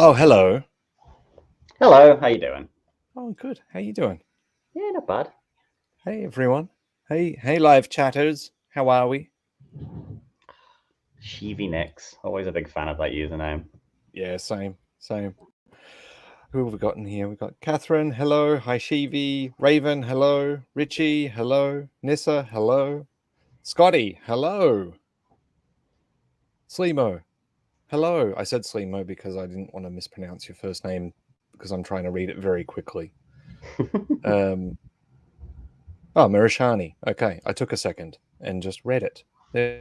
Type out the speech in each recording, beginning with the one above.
Oh, hello. Hello, how you doing? Oh, good. How you doing? Yeah, not bad. Hey, everyone. Hey, live chatters. How are we? Sheevy Nix, always a big fan of that username. Yeah, same. Who have we got in here? We've got Catherine. Hello. Hi, Shivi. Raven. Hello. Richie. Hello. Nissa. Hello. Scotty. Hello. Sleemo. Hello. I said Sleemo because I didn't want to mispronounce your first name because I'm trying to read it very quickly. Um. Oh, Mirashani. Okay, I took a second and just read it. There.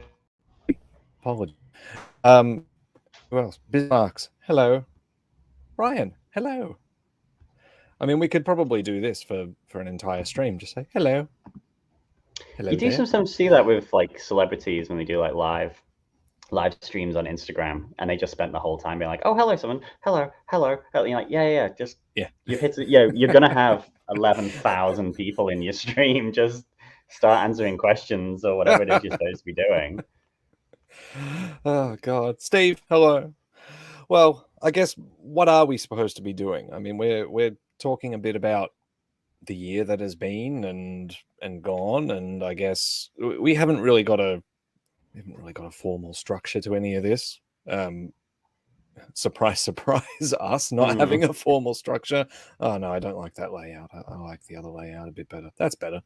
Apology. Who else? Bismarcks. Hello. Ryan. Hello. I mean, we could probably do this for an entire stream. Just say hello. You Hello do there. sometimes see that with like celebrities when they do like live streams on Instagram, and they just spent the whole time being like, "Oh, hello, someone. Hello." And you're like, "Yeah. Just Yeah. you've hit it. Yeah, you're gonna have 11,000 people in your stream. Just start answering questions or whatever it is you're supposed to be doing." Oh God, Steve. Hello. Well, I guess what are we supposed to be doing? I mean, we're talking a bit about the year that has been and gone, and I guess we haven't really got a formal structure to any of this. Surprise, surprise, us not having a formal structure. Oh no, I don't like that layout. I like the other layout a bit better. That's better.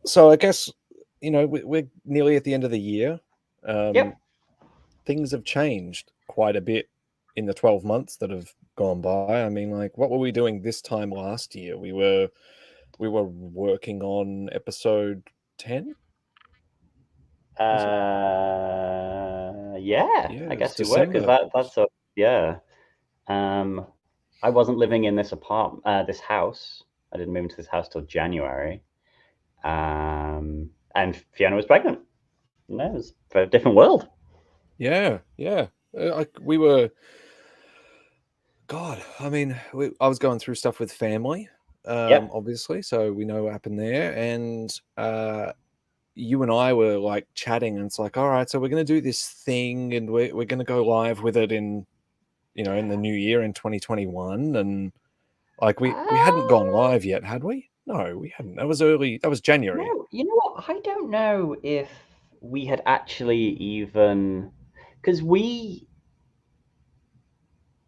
So I guess we're nearly at the end of the year. Yep. Things have changed quite a bit in the 12 months that have gone by. I mean, like, what were we doing this time last year? We were working on episode 10. Yeah, Yeah, I it was guess we were because December. that's a yeah. Um, I wasn't living in this house. I didn't move into this house till January. And Fiona was pregnant. No, it was a different world. Yeah. We were. God, I mean, I was going through stuff with family, Yep. obviously, so we know what happened there. And you and I were like chatting, and it's like, all right, so we're going to do this thing, and we're going to go live with it in the new year in 2021. And like we hadn't gone Uh, live yet, had we? No, we hadn't. That was early. That was January. no, you know what? I don't know if we had actually even because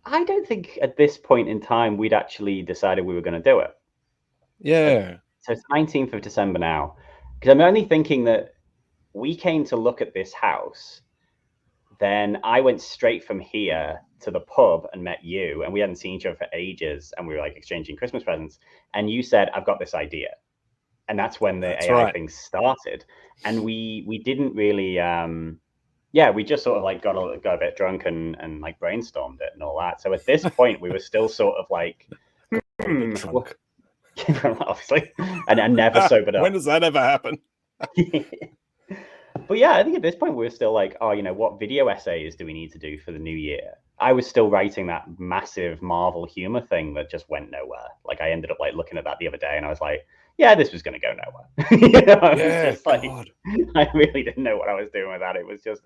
I don't think at this point in time we'd actually decided we were going to do it. Yeah. So it's 19th of December now. Because I'm only thinking that we came to look at this house. Then I went straight from here to the pub and met you, and we hadn't seen each other for ages, and we were like exchanging Christmas presents. And you said, "I've got this idea," and that's when the That's AI right. thing started. And we didn't really, yeah, we just sort of like got a bit drunk and like brainstormed it and all that. So at this point, we were still sort of like, Got a bit drunk. obviously, and never sobered When up. does that ever happen? But yeah, I think at this point we're still like, oh, what video essays do we need to do for the new year? I was still writing that massive Marvel humor thing that just went nowhere. Like I ended up like looking at that the other day and I was like, yeah, this was going to go nowhere. I was Yeah, just like, God. I really didn't know what I was doing with that. It was just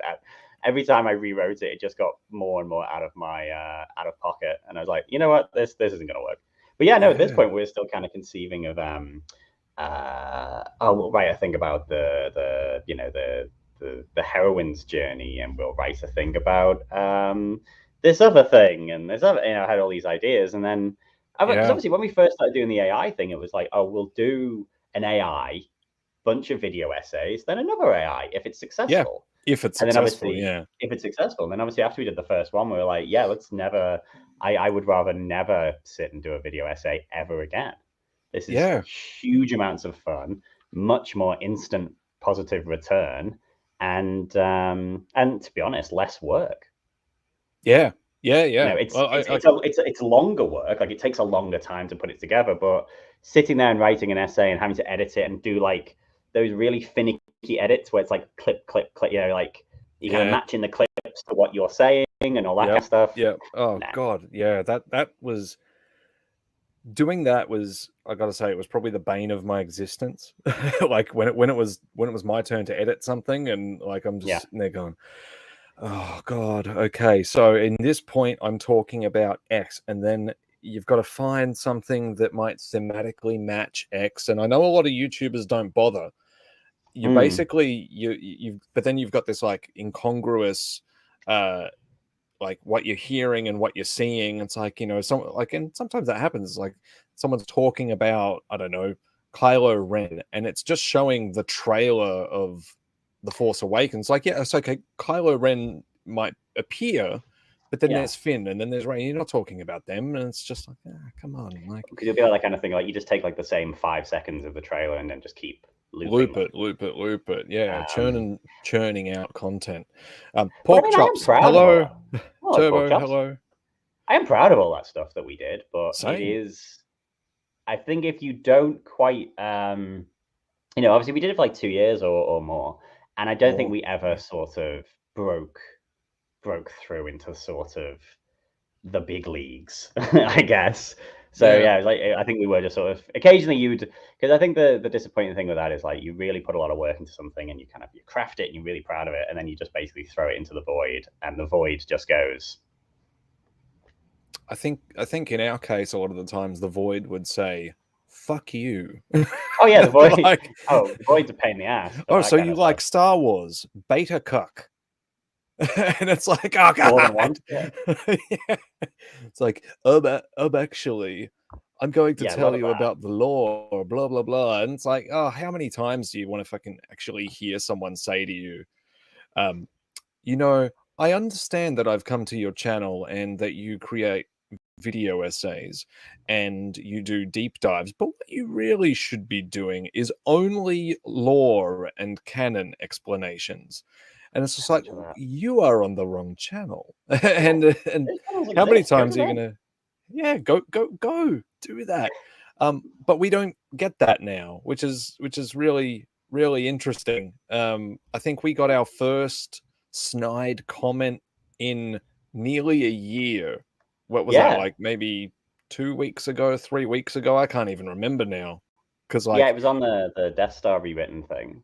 every time I rewrote it, it just got more and more out of my out of pocket, and I was like, you know what, this isn't going to work. But yeah, no, at this Yeah. point we're still kind of conceiving of we'll write a thing about the heroine's journey, and we'll write a thing about this other thing, and this other, I had all these ideas, and then because Yeah. obviously when we first started doing the AI thing, it was like, oh, we'll do an AI bunch of video essays, then another AI if it's Yeah. successful, If it's and then successful, obviously yeah. if it's successful, then obviously after we did the first one, we were like, yeah, let's never. I would rather never sit and do a video essay ever again. This is Yeah. huge amounts of fun, much more instant positive return, and to be honest, less work. Yeah. Yeah. It's Well, it's longer work. Like it takes a longer time to put it together, but sitting there and writing an essay and having to edit it and do like those really finicky edits where it's like clip, clip, clip, like you kind of yeah. matching the clips to what you're saying and all that kind of stuff. Yep. Oh Nah. God. Yeah. That was doing that was, I gotta say, it was probably the bane of my existence. Like when it was my turn to edit something, and like I'm just Yeah. sitting there going, Oh God. Okay. So in this point, I'm talking about X, and then you've got to find something that might thematically match X. And I know a lot of YouTubers don't bother. You Mm, basically but then you've got this like incongruous, like what you're hearing and what you're seeing. It's like, some like, and sometimes that happens. Like someone's talking about, I don't know, Kylo Ren, and it's just showing the trailer of The Force Awakens. Like, yeah, it's okay. Kylo Ren might appear, but then yeah. there's Finn, and then there's Rey. You're not talking about them, and it's just like, come on, like Because you'll be like that kind of thing. Like you just take like the same 5 seconds of the trailer and then just keep looping loop them. it, loop it, loop it. Yeah, Um, churning out content. but I Pork mean, I am chops. proud of Hello, all. I like pork Turbo. chops. Hello. I am proud of all that stuff that we did, but it Same. is. I think if you don't quite, obviously we did it for like 2 years or more, and I don't think More. we ever sort of broke through into sort of the big leagues, I guess. So Yeah. yeah, like I think we were just sort of occasionally you'd because I think the disappointing thing with that is like you really put a lot of work into something and you craft it and you're really proud of it and then you just basically throw it into the void and the void just goes. I think in our case, a lot of the times the void would say, "Fuck you." Oh yeah, the void. Like, Oh, the void's a pain in the ass for oh, that so kind you of like stuff. Star Wars? Beta cuck. And it's like, oh More than God. once. Yeah, Yeah. It's like, actually, I'm going to yeah, a lot tell of you that. about the law, blah blah blah. And it's like, oh, how many times do you want to fucking actually hear someone say to you, um, you know, I understand that I've come to your channel and that you create video essays and you do deep dives, but what you really should be doing is only lore and canon explanations. And it's just So like, much of that. you are on the wrong channel. Yeah, and those channels how many exist. Go to times are you them. gonna, yeah, go do that. But we don't get that now, which is really really interesting. I think we got our first snide comment in nearly a year. What was that, Yeah, like maybe 2 weeks ago, 3 weeks ago? I can't even remember now. Because yeah. like, It was on the Death Star rewritten thing.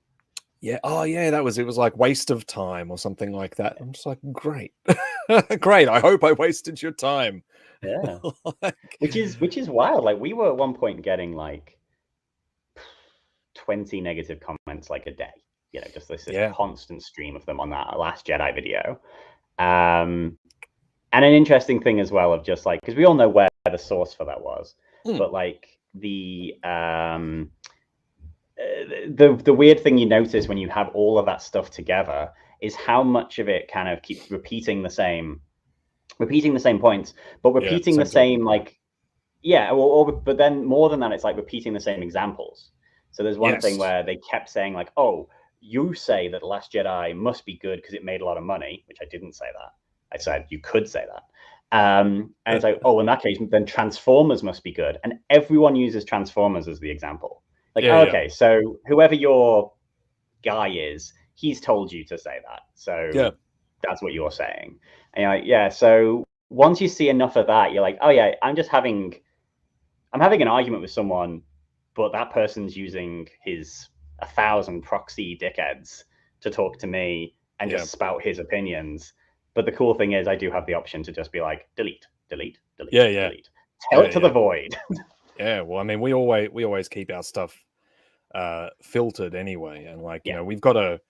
yeah, oh yeah, it was like waste of time or something like that. I'm just like, great. Great. I hope I wasted your time. Yeah. Like, Which is wild. Like we were at one point getting like 20 negative comments like a day. Just this yeah. constant stream of them on that Last Jedi video. Um, and an interesting thing as well of just like because we all know where the source for that was, Mm, but like the weird thing you notice when you have all of that stuff together is how much of it kind of keeps repeating the same points, but yeah, repeating the same talking same point. like yeah, but then more than that, it's like repeating the same examples. So there's one thing Yes. where they kept saying like, "Oh, you say that Last Jedi must be good because it made a lot of money," which I didn't say that. I said you could say that. And it's like, oh, in that case, then Transformers must be good, and everyone uses Transformers as the example. Like, Yeah, oh, yeah, okay, so whoever your guy is, he's told you to say that, yeah, so that's what you're saying. And you're like, yeah. So once you see enough of that, you're like, oh yeah, I'm having an argument with someone, but that person's using his 1,000 proxy dickheads to talk to me and yeah, just spout his opinions. But the cool thing is, I do have the option to just be like, delete, delete, delete, yeah, yeah, delete. Tell yeah, it to the yeah. void. Yeah. Well, I mean, we always keep our stuff filtered anyway, and like, Yeah. we've got a,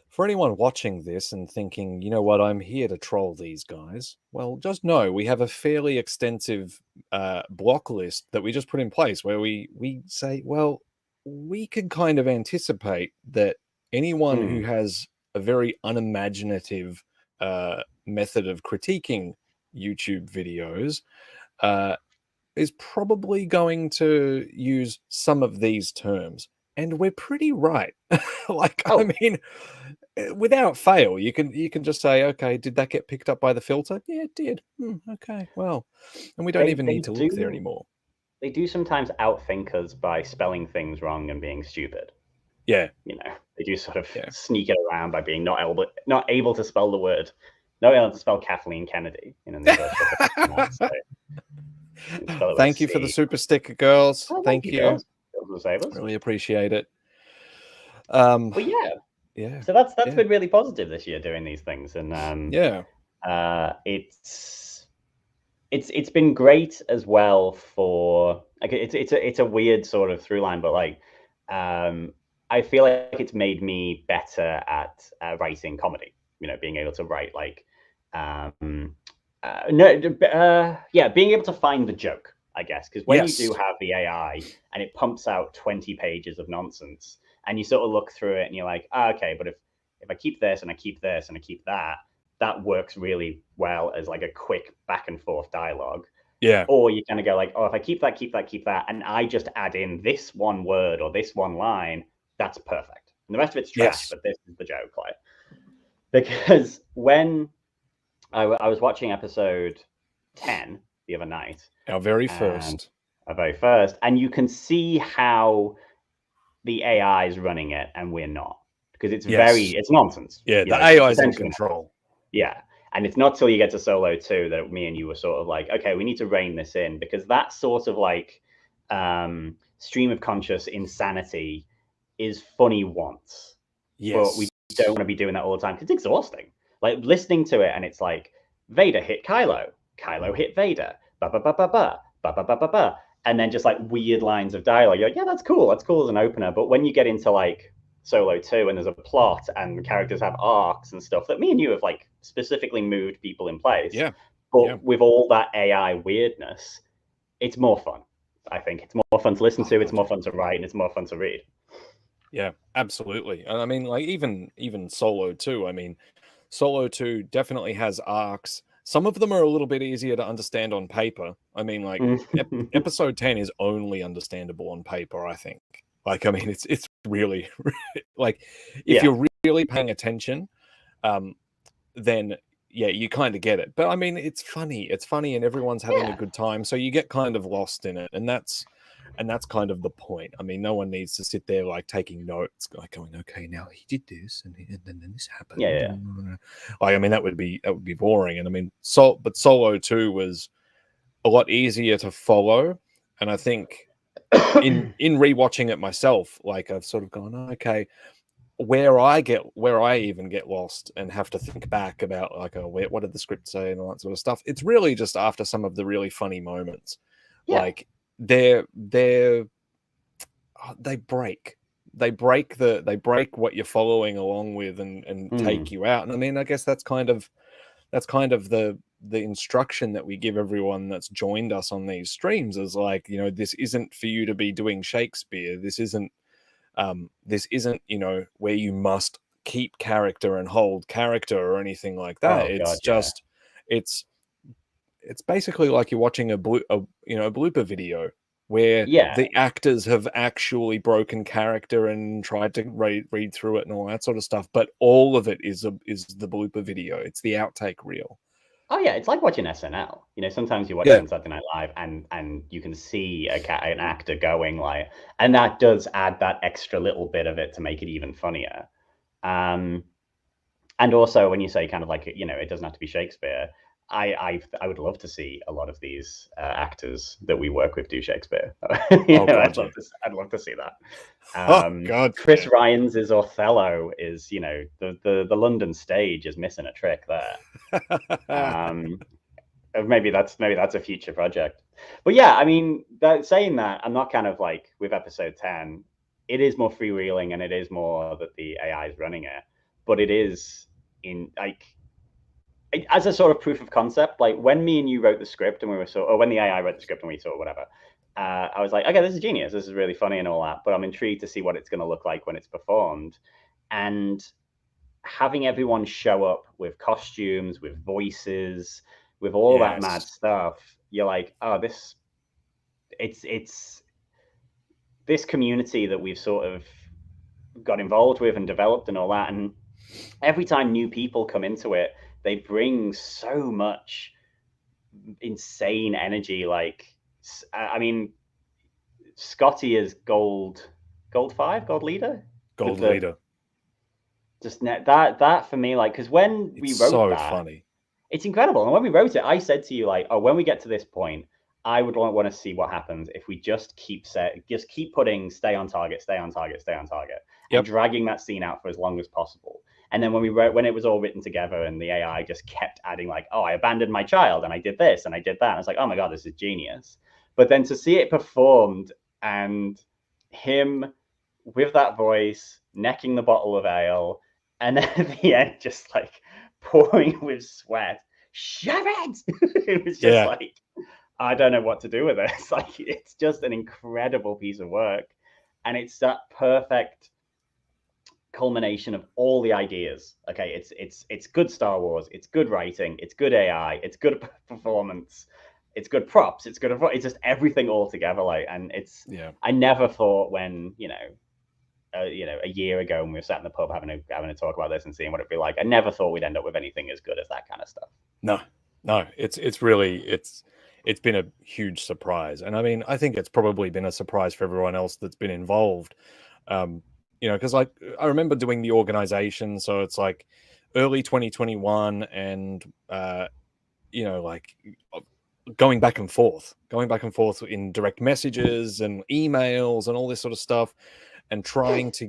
for anyone watching this and thinking, you know what, I'm here to troll these guys. Well, just know we have a fairly extensive block list that we just put in place where we say, well, we can kind of anticipate that anyone who Mm. has a very unimaginative method of critiquing YouTube videos uh, is probably going to use some of these terms. And we're pretty right. Like, I Oh, mean, without fail, you can just say, okay, did that get picked up by the filter? Yeah, it did. Okay, well, and we don't they even they need to look there do anymore. they do sometimes outthink us by spelling things wrong and being stupid. Yeah, They do sort of yeah. sneak it around by being not able to spell the word, not able to spell Kathleen Kennedy. They sort of shove it in that. So you spell it with a Thank you for the C. super sticker, girls. Oh, thank Thank you, you. girls. Girls will save us. Really appreciate it. Um, But yeah, Yeah. So that's Yeah. been really positive this year doing these things, and Yeah. it's been great as well for like it's a weird sort of through line, but like I feel like it's made me better at writing comedy. You know, being able to write like yeah, being able to find the joke, I guess, because when you do Yes. have the AI and it pumps out 20 pages of nonsense, and you sort of look through it and you're like, okay, but if I keep this and I keep this and I keep that, that works really well as like a quick back and forth dialogue. Yeah. Or you kind of go like, oh, if I keep that, keep that, keep that, and I just add in this one word or this one line, that's perfect. And the rest of it's trash, Yes. but this is the joke, like. Because when I was watching episode 10 the other night, Our very and first. our very first, and you can see how the AI is running it and we're not, because Yes. it's nonsense. Yeah. You know, The it's AI is in essentially nonsense. control. Yeah. And it's not till you get to Solo 2 that me and you were sort of like, okay, we need to rein this in, because that sort of like stream of conscious insanity is funny once, but we Yes. don't want to be doing that all the time because it's exhausting. Like listening to it and it's like Vader hit Kylo, Kylo hit Vader, ba ba ba ba ba ba ba ba ba ba, and then just like weird lines of dialogue. You're like, yeah, that's cool as an opener. But when you get into like Solo 2 and there's a plot and characters have arcs and stuff that me and you have like specifically moved people in place, Yeah. but Yeah. with all that AI weirdness, it's more fun. I think it's more fun to listen to, it's more fun to write, and it's more fun to read. Yeah, absolutely. And I mean, like even Solo 2, I mean, Solo 2 definitely has arcs. Some of them are a little bit easier to understand on paper. I mean, like episode 10 is only understandable on paper, I think. Like, I mean, it's really like if Yeah. you're really paying attention, then yeah, you kind of get it. But I mean, it's funny. It's funny and everyone's having a good time. So you get kind of lost in it. And that's kind of the point. I mean, no one needs to sit there like taking notes, like going, "Okay, now he did this, and then this happened." Yeah. Like, I mean, that would be boring. And I mean, but Solo 2 was a lot easier to follow. And I think in rewatching it myself, like I've sort of gone, oh, okay, where I even get lost and have to think back about like, oh, what did the script say and all that sort of stuff. It's really just after some of the really funny moments, Yeah. like they break what you're following along with and take you out. And I mean, I guess that's kind of the instruction that we give everyone that's joined us on these streams, is like, you know, this isn't for you to be doing Shakespeare. This isn't you know, where you must keep character and hold character or anything like that. Oh It's God, yeah. just it's basically like you're watching a blooper video where Yeah. the actors have actually broken character and tried to read through it and all that sort of stuff, but all of it is the blooper video. It's the outtake reel. Oh yeah, it's like watching SNL. You know, sometimes you're Yeah. watching Saturday Night Live and you can see an actor going like, and that does add that extra little bit of it to make it even funnier. And also when you say kind of like, you know, it doesn't have to be Shakespeare. I would love to see a lot of these actors that we work with do Shakespeare. God, I'd love to see that. God, Chris Ryan's Othello is, you know, the London stage is missing a trick there. Maybe that's a future project. But yeah, I mean, saying that, I'm not kind of like with episode 10, it is more freewheeling and it is more that the AI is running it, but it is in like as a sort of proof of concept. Like when me and you wrote the script and we were or when the AI wrote the script and we saw whatever, I was like, okay, this is genius. This is really funny and all that, but I'm intrigued to see what it's going to look like when it's performed. And having everyone show up with costumes, with voices, with all that mad stuff, you're like, oh, it's this community that we've sort of got involved with and developed and all that. And every time new people come into it, they bring so much insane energy. Like, I mean, Scotty is gold leader. Just that for me, like, because when we wrote that, funny. it's incredible. And when we wrote it, I said to you, like, oh, when we get to this point, I would want to see what happens if we just keep putting stay on target, stay on target, stay on target, and dragging that scene out for as long as possible. And then when it was all written together and the AI just kept adding like, oh, I abandoned my child and I did this and I did that. And I was like, oh my God, this is genius. But then to see it performed and him with that voice, necking the bottle of ale, and then at the end just like pouring with sweat, shove it! It was just like, I don't know what to do with this. Like, it's just an incredible piece of work. And it's that perfect culmination of all the ideas. Okay, it's good Star Wars, it's good writing, it's good AI, it's good performance, it's good props, it's just everything all together. Like, and I never thought when a year ago when we were sat in the pub having a talk about this and seeing what it'd be like, I never thought we'd end up with anything as good as that kind of stuff. No, it's really it's been a huge surprise, and I mean, I think it's probably been a surprise for everyone else that's been involved. Because like I remember doing the organization, so it's like early 2021, and like going back and forth in direct messages and emails and all this sort of stuff, and trying to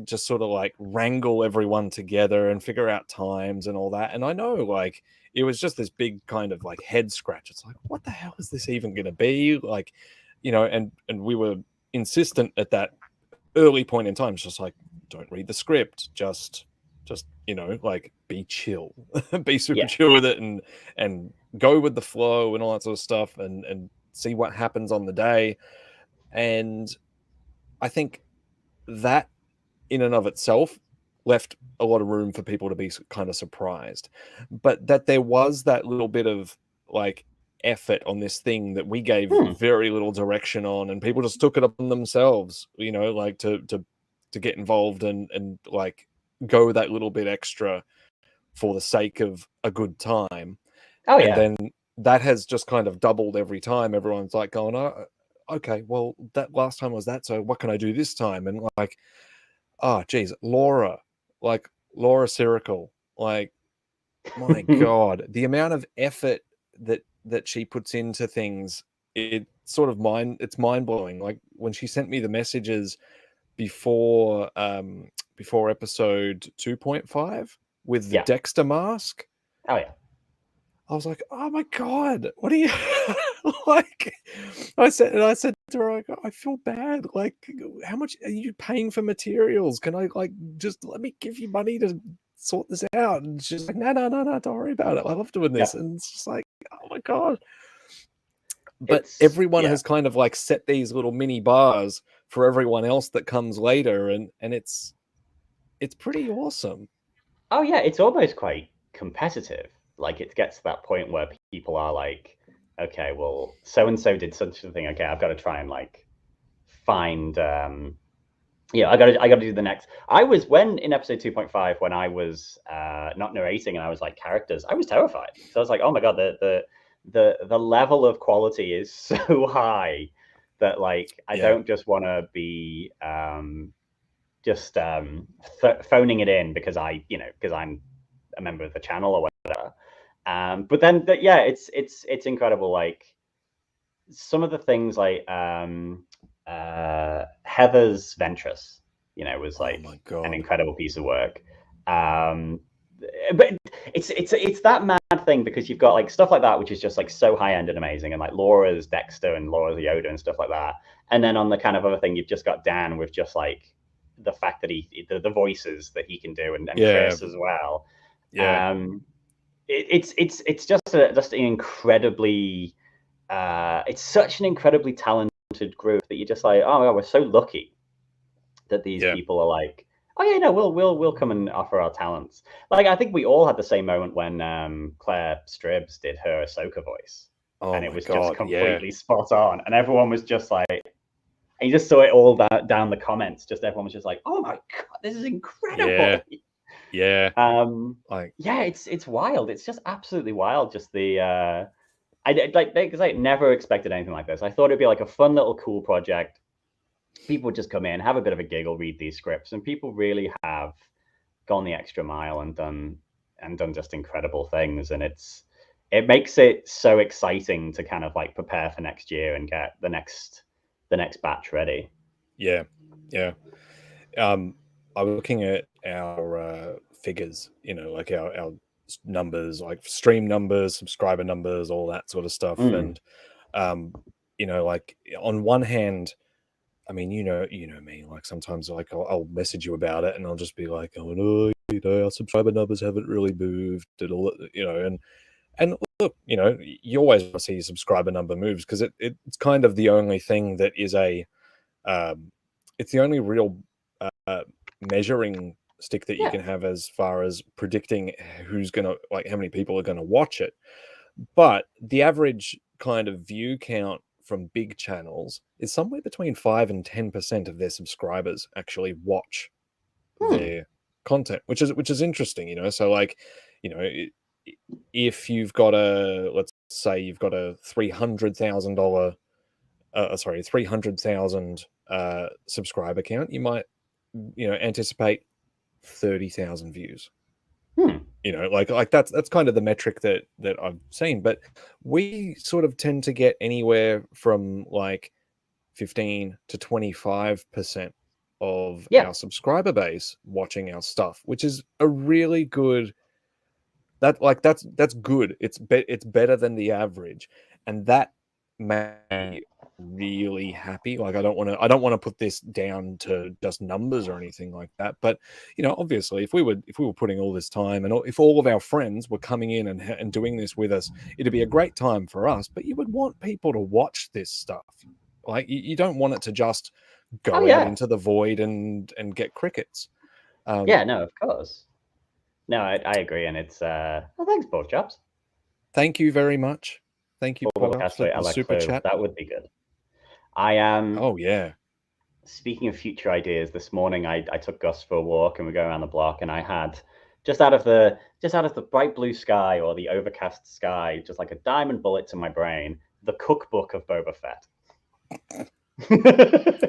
just sort of like wrangle everyone together and figure out times and all that. And I know like it was just this big kind of like head scratch. It's like, what the hell is this even going to be? Like, and we were insistent at that early point in time. It's just like, don't read the script. Just like be chill, be super chill with it, and go with the flow and all that sort of stuff, and see what happens on the day. And I think that in and of itself left a lot of room for people to be kind of surprised, but that there was that little bit of like effort on this thing that we gave very little direction on, and people just took it upon themselves, like to get involved and like go that little bit extra for the sake of a good time. Oh yeah. And then that has just kind of doubled every time. Everyone's like going, oh, okay, well, that last time was that, so what can I do this time? And like, oh geez, Laura Sirical, like, my God, the amount of effort that she puts into things, it's mind-blowing. Like when she sent me the messages before episode 2.5 with the Dexter mask. Oh yeah. I was like, oh my God, what are you like? I said to her, I feel bad. Like, how much are you paying for materials? Can I like just let me give you money to sort this out? And she's like, no, don't worry about it. I love doing this. And it's just like, oh my God. But everyone has kind of like set these little mini bars for everyone else that comes later, and it's pretty awesome. Oh yeah, it's almost quite competitive. Like it gets to that point where people are like, okay, well, so and so did such a thing. Okay, I've got to try and like find I got to do the next. I was in episode 2.5 when I was not narrating and I was like characters, I was terrified. So I was like, oh my God, the level of quality is so high that like I don't just want to be phoning it in because because I'm a member of the channel or whatever. But then it's incredible. Like some of the things like Heather's Ventress, was like an incredible piece of work. But it's that mad thing because you've got like stuff like that, which is just like so high end and amazing, and like Laura's Dexter and Laura's Yoda and stuff like that. And then on the kind of other thing, you've just got Dan with just like the fact that the voices that he can do, and Chris as well. It's just an incredibly it's such an incredibly talented group that you're just like, oh my God, we're so lucky that these people are like, oh yeah, no, we'll come and offer our talents. Like I think we all had the same moment when Claire Stribbs did her Ahsoka voice, and it was just completely spot on, and everyone was just like, and you just saw it all down the comments. Just everyone was just like, oh my God, this is incredible. It's wild. It's just absolutely wild. Just the because I never expected anything like this. I thought it'd be like a fun little cool project. People would just come in, have a bit of a giggle, read these scripts, and people really have gone the extra mile and done just incredible things. And it's it makes it so exciting to kind of like prepare for next year and get the next batch ready. Yeah, yeah. I was looking at our figures, like our numbers, like stream numbers, subscriber numbers, all that sort of stuff. And like on one hand, I mean, you know me. Like sometimes, like I'll message you about it, and I'll just be like, "Oh no, our subscriber numbers haven't really moved," and all, and look, you always want to see your subscriber number moves because it's kind of the only thing that is it's the only real measuring stick that you can have as far as predicting who's gonna, like, how many people are gonna watch it. But the average kind of view count from big channels is somewhere between 5 and 10% of their subscribers actually watch their content, which is interesting. So like, if you've got let's say you've got a $300,000 300,000 subscriber count, you might anticipate 30,000 views. Like that's kind of the metric that I've seen. But we sort of tend to get anywhere from like 15 to 25% of our subscriber base watching our stuff, which is a really good, that's good. It's better than the average, and that made me really happy. Like I don't want to put this down to just numbers or anything like that, but obviously if we were putting all this time, and if all of our friends were coming in and doing this with us, it'd be a great time for us. But you would want people to watch this stuff. Like you don't want it to just go out into the void and get crickets. No, of course. No, I agree, and it's thanks, Pork Chops. Thank you very much. Thank you, for the super chat. That would be good. I am. Oh yeah. Speaking of future ideas, this morning I took Gus for a walk, and we're going around the block, and I had just out of the bright blue sky or the overcast sky, just like a diamond bullet to my brain, the cookbook of Boba Fett.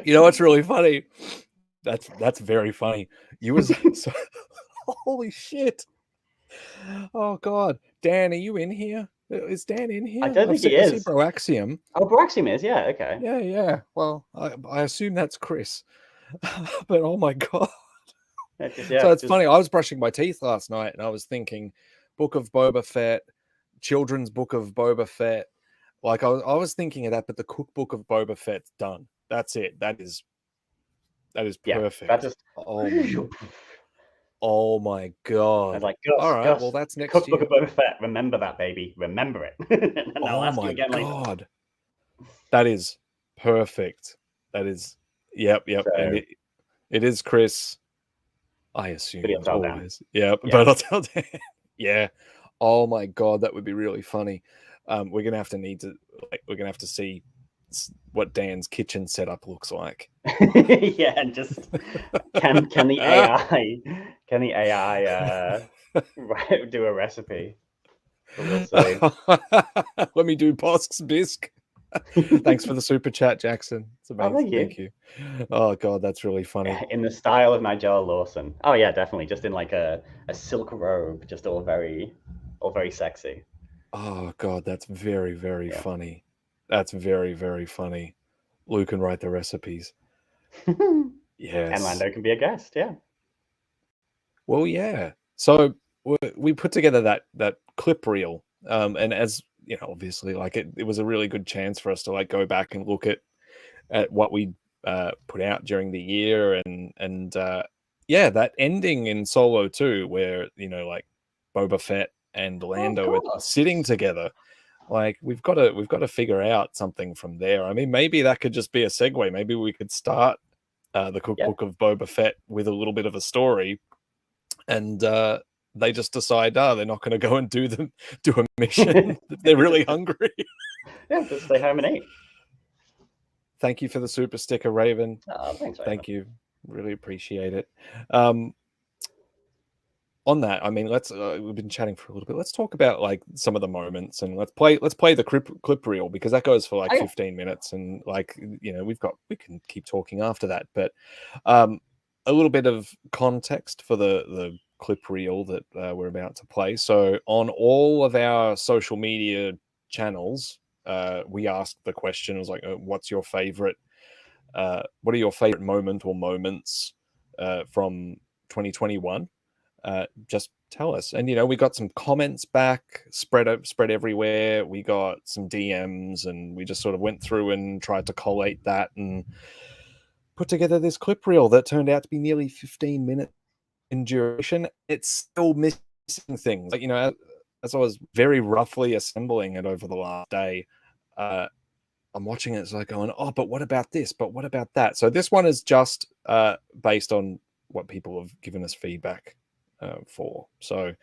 You know what's really funny? That's very funny. You was so, holy shit. Oh god, Dan, are you in here? Is Dan in here? I don't think he is. I see Broaxium. Oh, Broaxium is, yeah, okay. Yeah. Well, I assume that's Chris. But oh my god. So it's funny. I was brushing my teeth last night, and I was thinking, Book of Boba Fett, children's Book of Boba Fett. Like I was thinking of that, but the cookbook of Boba Fett's done. That's it. That is perfect. That just oh my god! I was like, all right, Gus, well that's next cookbook year. of Boba Fett. Remember that, baby. Remember it. And I'll ask you again later. That is perfect. That is yep. So, and it is Chris. I assume always. Yep. But I'll tell Dan. Yeah. Oh my god, that would be really funny. We're gonna have to see what Dan's kitchen setup looks like. Yeah, and just can the AI do a recipe? We'll see. Let me do Bosk's bisque. Thanks for the super chat, Jackson. It's amazing. Thank you. Oh god, that's really funny. In the style of Nigel Lawson. Oh yeah, definitely. Just in like a silk robe, just all very sexy. Oh god, that's very, very funny. That's very, very funny. Luke can write the recipes. Yes. And Lando can be a guest, yeah. Well, yeah. So we put together that clip reel. And as obviously, like it was a really good chance for us to like go back and look at what we put out during the year, and that ending in Solo 2 where like Boba Fett and Lando are sitting together. Like we've got to figure out something from there. I mean, maybe that could just be a segue. Maybe we could start the cookbook of Boba Fett with a little bit of a story, and they just decide, they're not going to go and do a mission. They're really hungry. Yeah, just stay home and eat. Thank you for the super sticker, Raven. Oh, thanks, Raven. Thank you. Really appreciate it. On that, I mean, we've been chatting for a little bit. Let's talk about like some of the moments, and let's play the clip reel, because that goes for like 15 minutes, and like we can keep talking after that. But a little bit of context for the clip reel that we're about to play. So on all of our social media channels, we asked the question. It was like, what's your favorite? What are your favorite moment or moments from 2021? Just tell us. And we got some comments back, spread everywhere. We got some DMs, and we just sort of went through and tried to collate that and put together this clip reel that turned out to be nearly 15 minutes in duration. It's still missing things. Like, as I was very roughly assembling it over the last day, I'm watching it, it's like going, oh, but what about this? But what about that? So this one is just based on what people have given us feedback for. So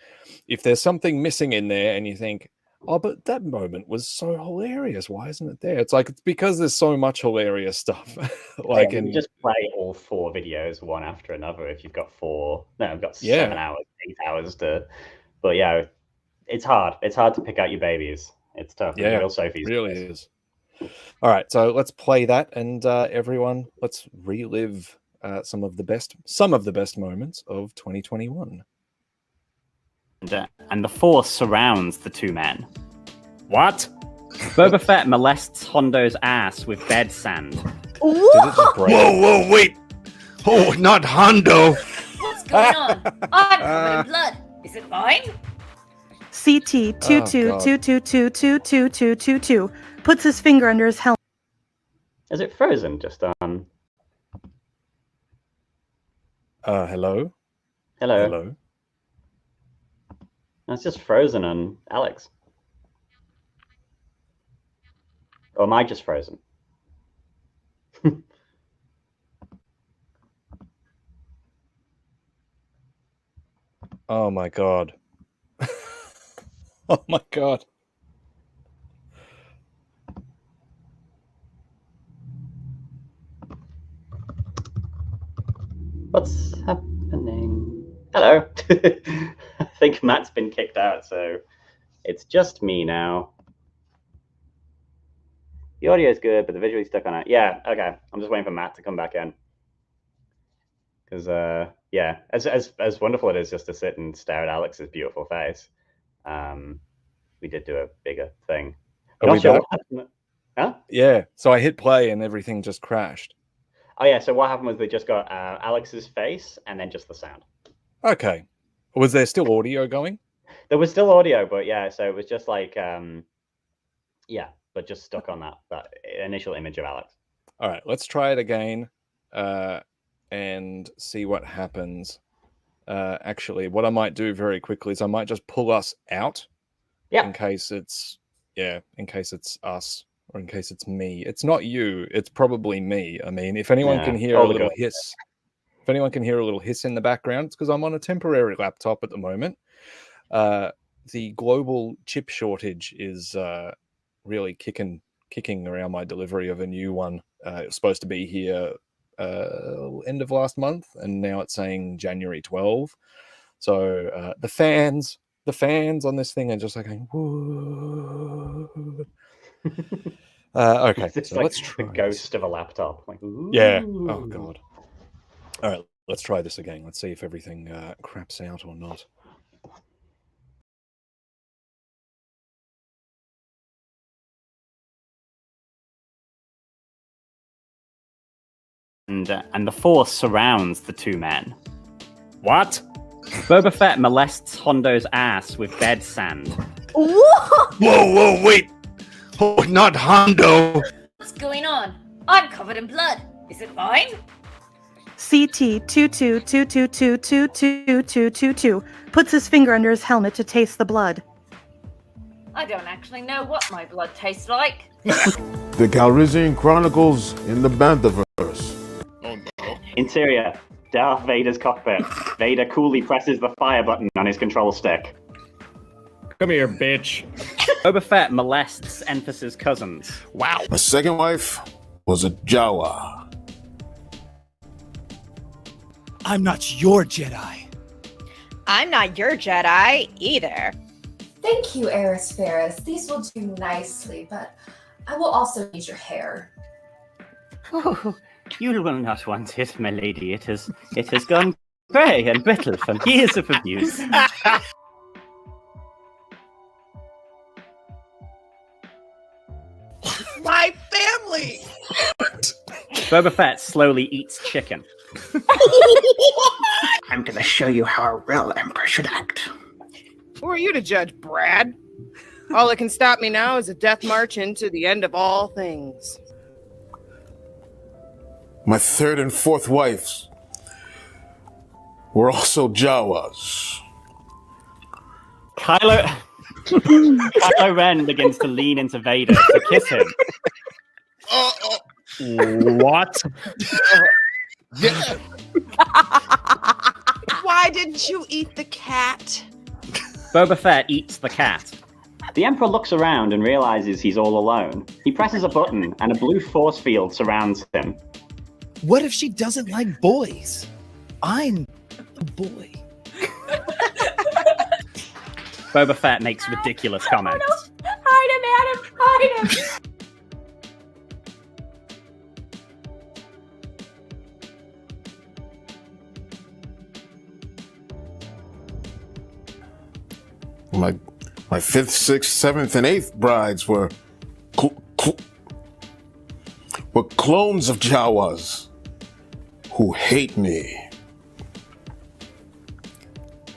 if there's something missing in there and you think, oh, but that moment was so hilarious, why isn't it there? It's like, it's because there's so much hilarious stuff. Like, you just play all 4 videos one after another if you've got 7 hours, 8 hours to. But yeah, it's hard. It's hard to pick out your babies. It's tough. Yeah, real Sophie's it really is. All right, so let's play that, and everyone, let's relive some of the best moments of 2021. And the Force surrounds the 2 men. What? Boba Fett molests Hondo's ass with bed sand. Whoa, wait! Oh, not Hondo! What's going on? I'm covered in blood. Is it mine? CT 2222222222 puts his finger under his helmet. Is it frozen just on? Hello? Hello. No, it's just frozen on Alex. Or am I just frozen? Oh my god. Oh my god. What's happening? Hello. I think Matt's been kicked out, so it's just me now. The audio is good, but the visual's stuck on it. Yeah, okay. I'm just waiting for Matt to come back in. Because, yeah, as wonderful it is just to sit and stare at Alex's beautiful face, we did do a bigger thing. Are we back? Huh? Yeah, so I hit play and everything just crashed. Oh, yeah, so what happened was they just got Alex's face and then just the sound. Okay. Was there still audio going? There was still audio, but yeah, so it was just like, yeah, but just stuck on that initial image of Alex. All right, let's try it again and see what happens. Actually, what I might do very quickly is I might just pull us out. Yeah. In case it's us or in case it's me. It's not you. It's probably me. I mean, if anyone can hear a little hiss, in the background, it's because I'm on a temporary laptop at the moment. The global chip shortage is really kicking around my delivery of a new one. It was supposed to be here end of last month, and now it's saying January 12. So the fans on this thing are just like going, whoa. Okay, so like let's try the ghost of a laptop. Like, ooh. Yeah. Oh god. All right, let's try this again. Let's see if everything craps out or not. And the Force surrounds the 2 men. What? Boba Fett molests Hondo's ass with bed sand. Whoa, wait! Oh, not Hondo! What's going on? I'm covered in blood. Is it mine? CT 2222222222 puts his finger under his helmet to taste the blood. I don't actually know what my blood tastes like. The Calrissian Chronicles in the Banthaverse. Interior, Darth Vader's cockpit. Vader coolly presses the fire button on his control stick. Come here, bitch. Boba Fett molests Enfys's cousins. Wow. My second wife was a Jawa. I'm not your Jedi. I'm not your Jedi either. Thank you, Eris Ferris. These will do nicely, but I will also need your hair. Oh, you will not want it, my lady. It has gone grey and brittle from years of abuse. My family! Boba Fett slowly eats chicken. I'm gonna show you how a real emperor should act. Who are you to judge, Brad? All that can stop me now is a death march into the end of all things. My third and fourth wives were also Jawas. Kylo Ren begins to lean into Vader to kiss him. What? Yeah. Why didn't you eat the cat? Boba Fett eats the cat. The Emperor looks around and realizes he's all alone. He presses a button and a blue force field surrounds him. What if she doesn't like boys? I'm a boy. Boba Fett makes ridiculous comments. Hide him, Adam! Hide him! My fifth, sixth, seventh, and eighth brides were clones of Jawas who hate me.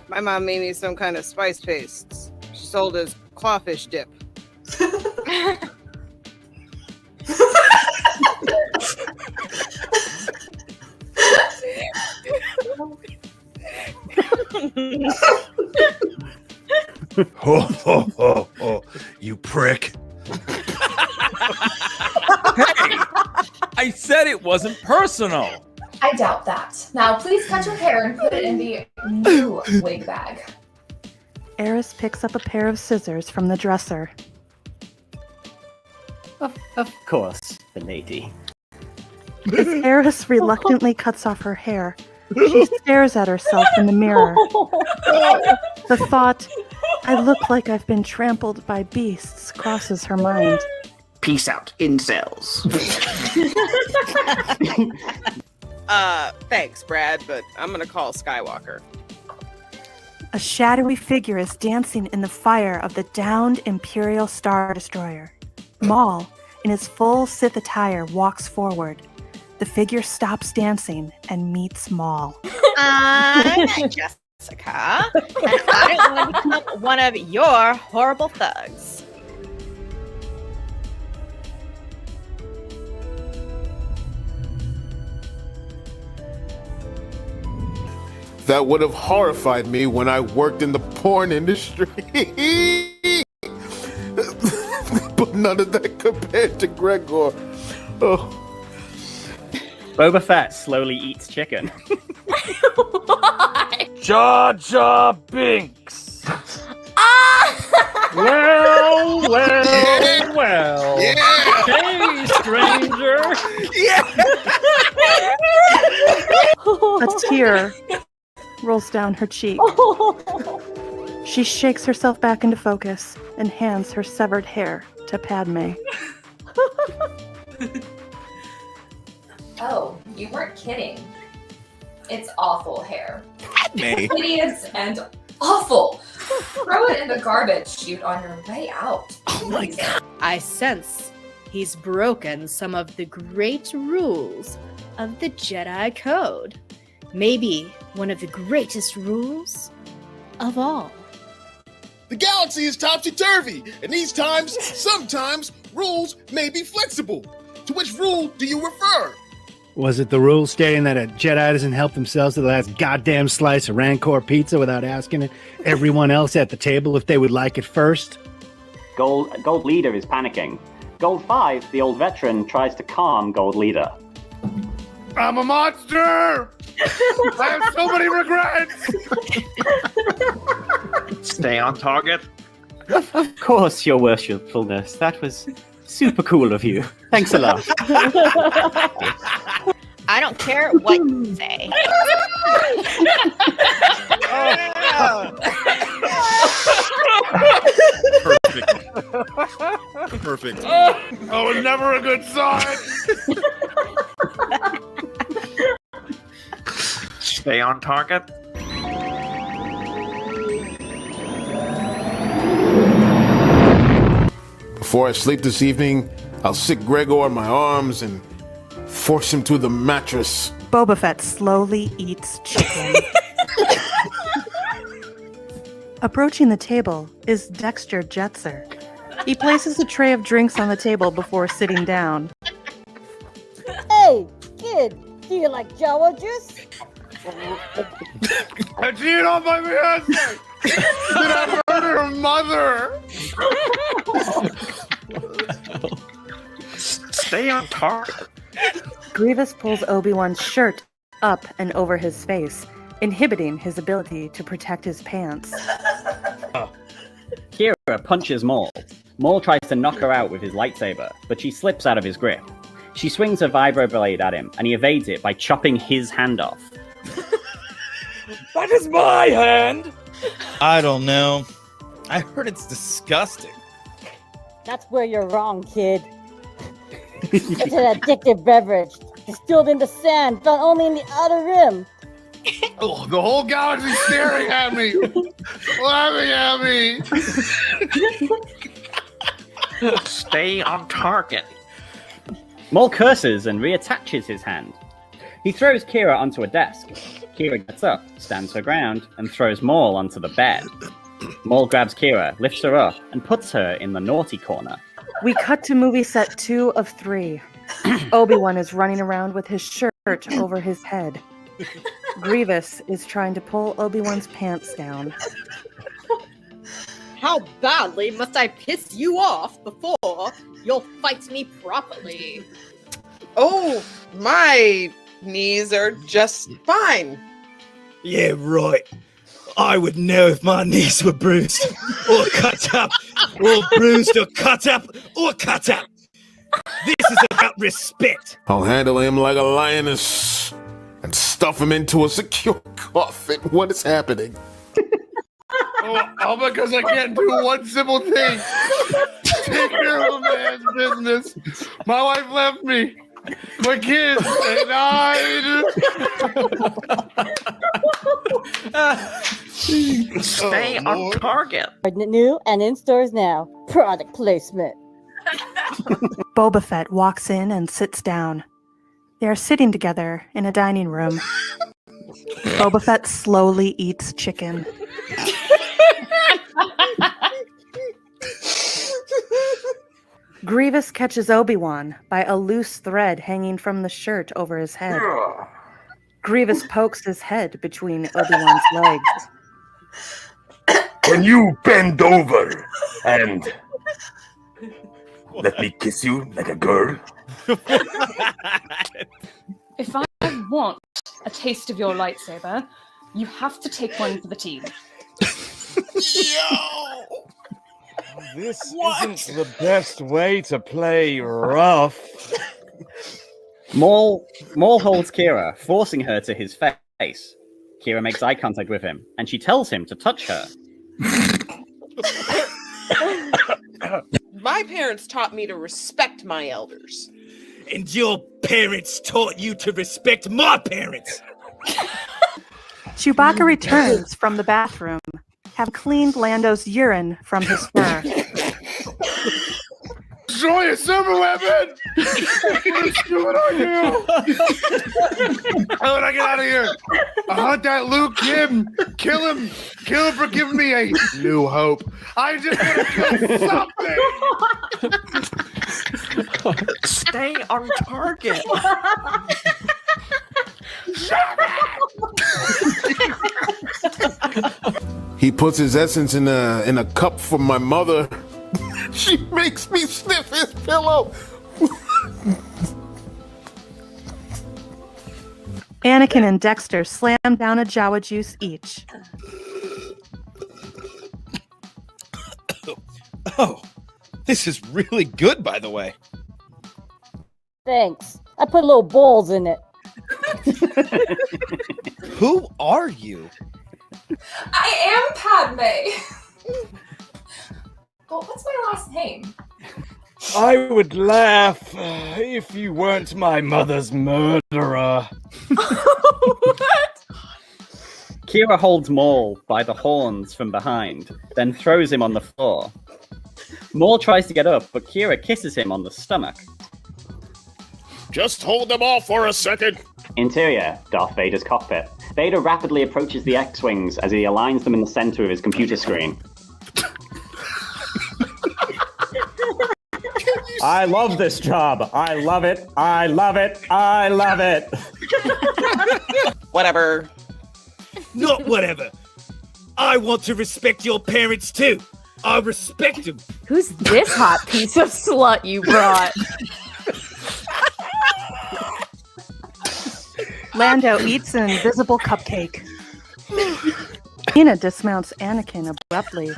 My mom made me some kind of spice pastes. She sold as clawfish dip. Oh, you prick. Hey, I said it wasn't personal. I doubt that. Now, please cut your hair and put it in the new wig bag. Eris picks up a pair of scissors from the dresser. Of course, the lady. As Eris reluctantly cuts off her hair, she stares at herself in the mirror. The thought, I look like I've been trampled by beasts, crosses her mind. Peace out, incels. Thanks, Brad, but I'm gonna call Skywalker. A shadowy figure is dancing in the fire of the downed Imperial Star Destroyer. Maul, in his full Sith attire, walks forward. The figure stops dancing and meets Maul. I'm Jessica, and I want to become one of your horrible thugs. That would have horrified me when I worked in the porn industry. But none of that compared to Gregor. Oh. Boba Fett slowly eats chicken. Jar Jar Binks. Well. Yeah. Hey, stranger. A tear rolls down her cheek. She shakes herself back into focus and hands her severed hair to Padme. Oh, you weren't kidding. It's awful hair. Me. Hideous and awful. Throw it in the garbage chute on your way out. Oh my God. I sense he's broken some of the great rules of the Jedi Code. Maybe one of the greatest rules of all. The galaxy is topsy-turvy, and these times, sometimes, rules may be flexible. To which rule do you refer? Was it the rule stating that a Jedi doesn't help themselves to the last goddamn slice of Rancor pizza without asking everyone else at the table if they would like it first? Gold Leader is panicking. Gold 5, the old veteran, tries to calm Gold Leader. I'm a monster! I have so many regrets! Stay on target. Of course, your worshipfulness. That was super cool of you. Thanks a lot. I don't care what you say. Perfect. Oh, it's never a good sign. Stay on target. Before I sleep this evening, I'll sit Gregor in my arms and force him to the mattress. Boba Fett slowly eats chicken. Approaching the table is Dexter Jetser. He places a tray of drinks on the table before sitting down. Hey, kid, do you like Jawa juice? I cheated on my fiance! Did I murder her mother? Stay on target. Grievous pulls Obi-Wan's shirt up and over his face, inhibiting his ability to protect his pants. Kira punches Maul. Maul tries to knock her out with his lightsaber, but she slips out of his grip. She swings her vibroblade at him, and he evades it by chopping his hand off. That is my hand! I don't know. I heard it's disgusting. That's where you're wrong, kid. It's an addictive beverage, distilled into sand, found only in the outer rim. Oh, the whole galaxy's staring at me, laughing at me. Stay on target. Maul curses and reattaches his hand. He throws Kira onto a desk. Kira gets up, stands her ground, and throws Maul onto the bed. Maul grabs Kira, lifts her up, and puts her in the naughty corner. We cut to movie set 2 of 3. Obi-Wan is running around with his shirt over his head. Grievous is trying to pull Obi-Wan's pants down. How badly must I piss you off before you'll fight me properly? Oh, my knees are just fine. Yeah, right. I would know if my knees were bruised or cut up, or bruised or cut up, or cut up. This is about respect. I'll handle him like a lioness and stuff him into a secure coffin. What is happening? All because I can't do one simple thing. Take care of a man's business. My wife left me. My kids, they died. Stay on target. New and in stores now. Product placement. Boba Fett walks in and sits down. They are sitting together in a dining room. Boba Fett slowly eats chicken. Grievous catches Obi-Wan by a loose thread hanging from the shirt over his head. Grievous pokes his head between Obi-Wan's legs. Can you bend over and let me kiss you like a girl? If I want a taste of your lightsaber, you have to take one for the team. This isn't the best way to play rough. Maul holds Kira, forcing her to his face. Kira makes eye contact with him, and she tells him to touch her. My parents taught me to respect my elders. And your parents taught you to respect my parents. Chewbacca returns from the bathroom, having cleaned Lando's urine from his fur. Destroy a super weapon! Let's do it on you! How would I get out of here? I hunt that Luke Kim! Kill him for giving me a new hope. I just want to kill something! Stay on target. He puts his essence in a cup for my mother. She makes me sniff his pillow. Anakin and Dexter slam down a Jawa juice each. Oh, this is really good, by the way. Thanks. I put little balls in it. Who are you? I am Padme. Well, what's my last name? I would laugh if you weren't my mother's murderer. What? Kira holds Maul by the horns from behind, then throws him on the floor. Maul tries to get up, but Kira kisses him on the stomach. Just hold them off for a second. Interior, Darth Vader's cockpit. Vader rapidly approaches the X-Wings as he aligns them in the center of his computer screen. I love this job. I love it. I love it. I love it. Whatever. Not whatever. I want to respect your parents too. I respect them. Who's this hot piece of slut you brought? Lando eats an invisible cupcake. Tina dismounts Anakin abruptly.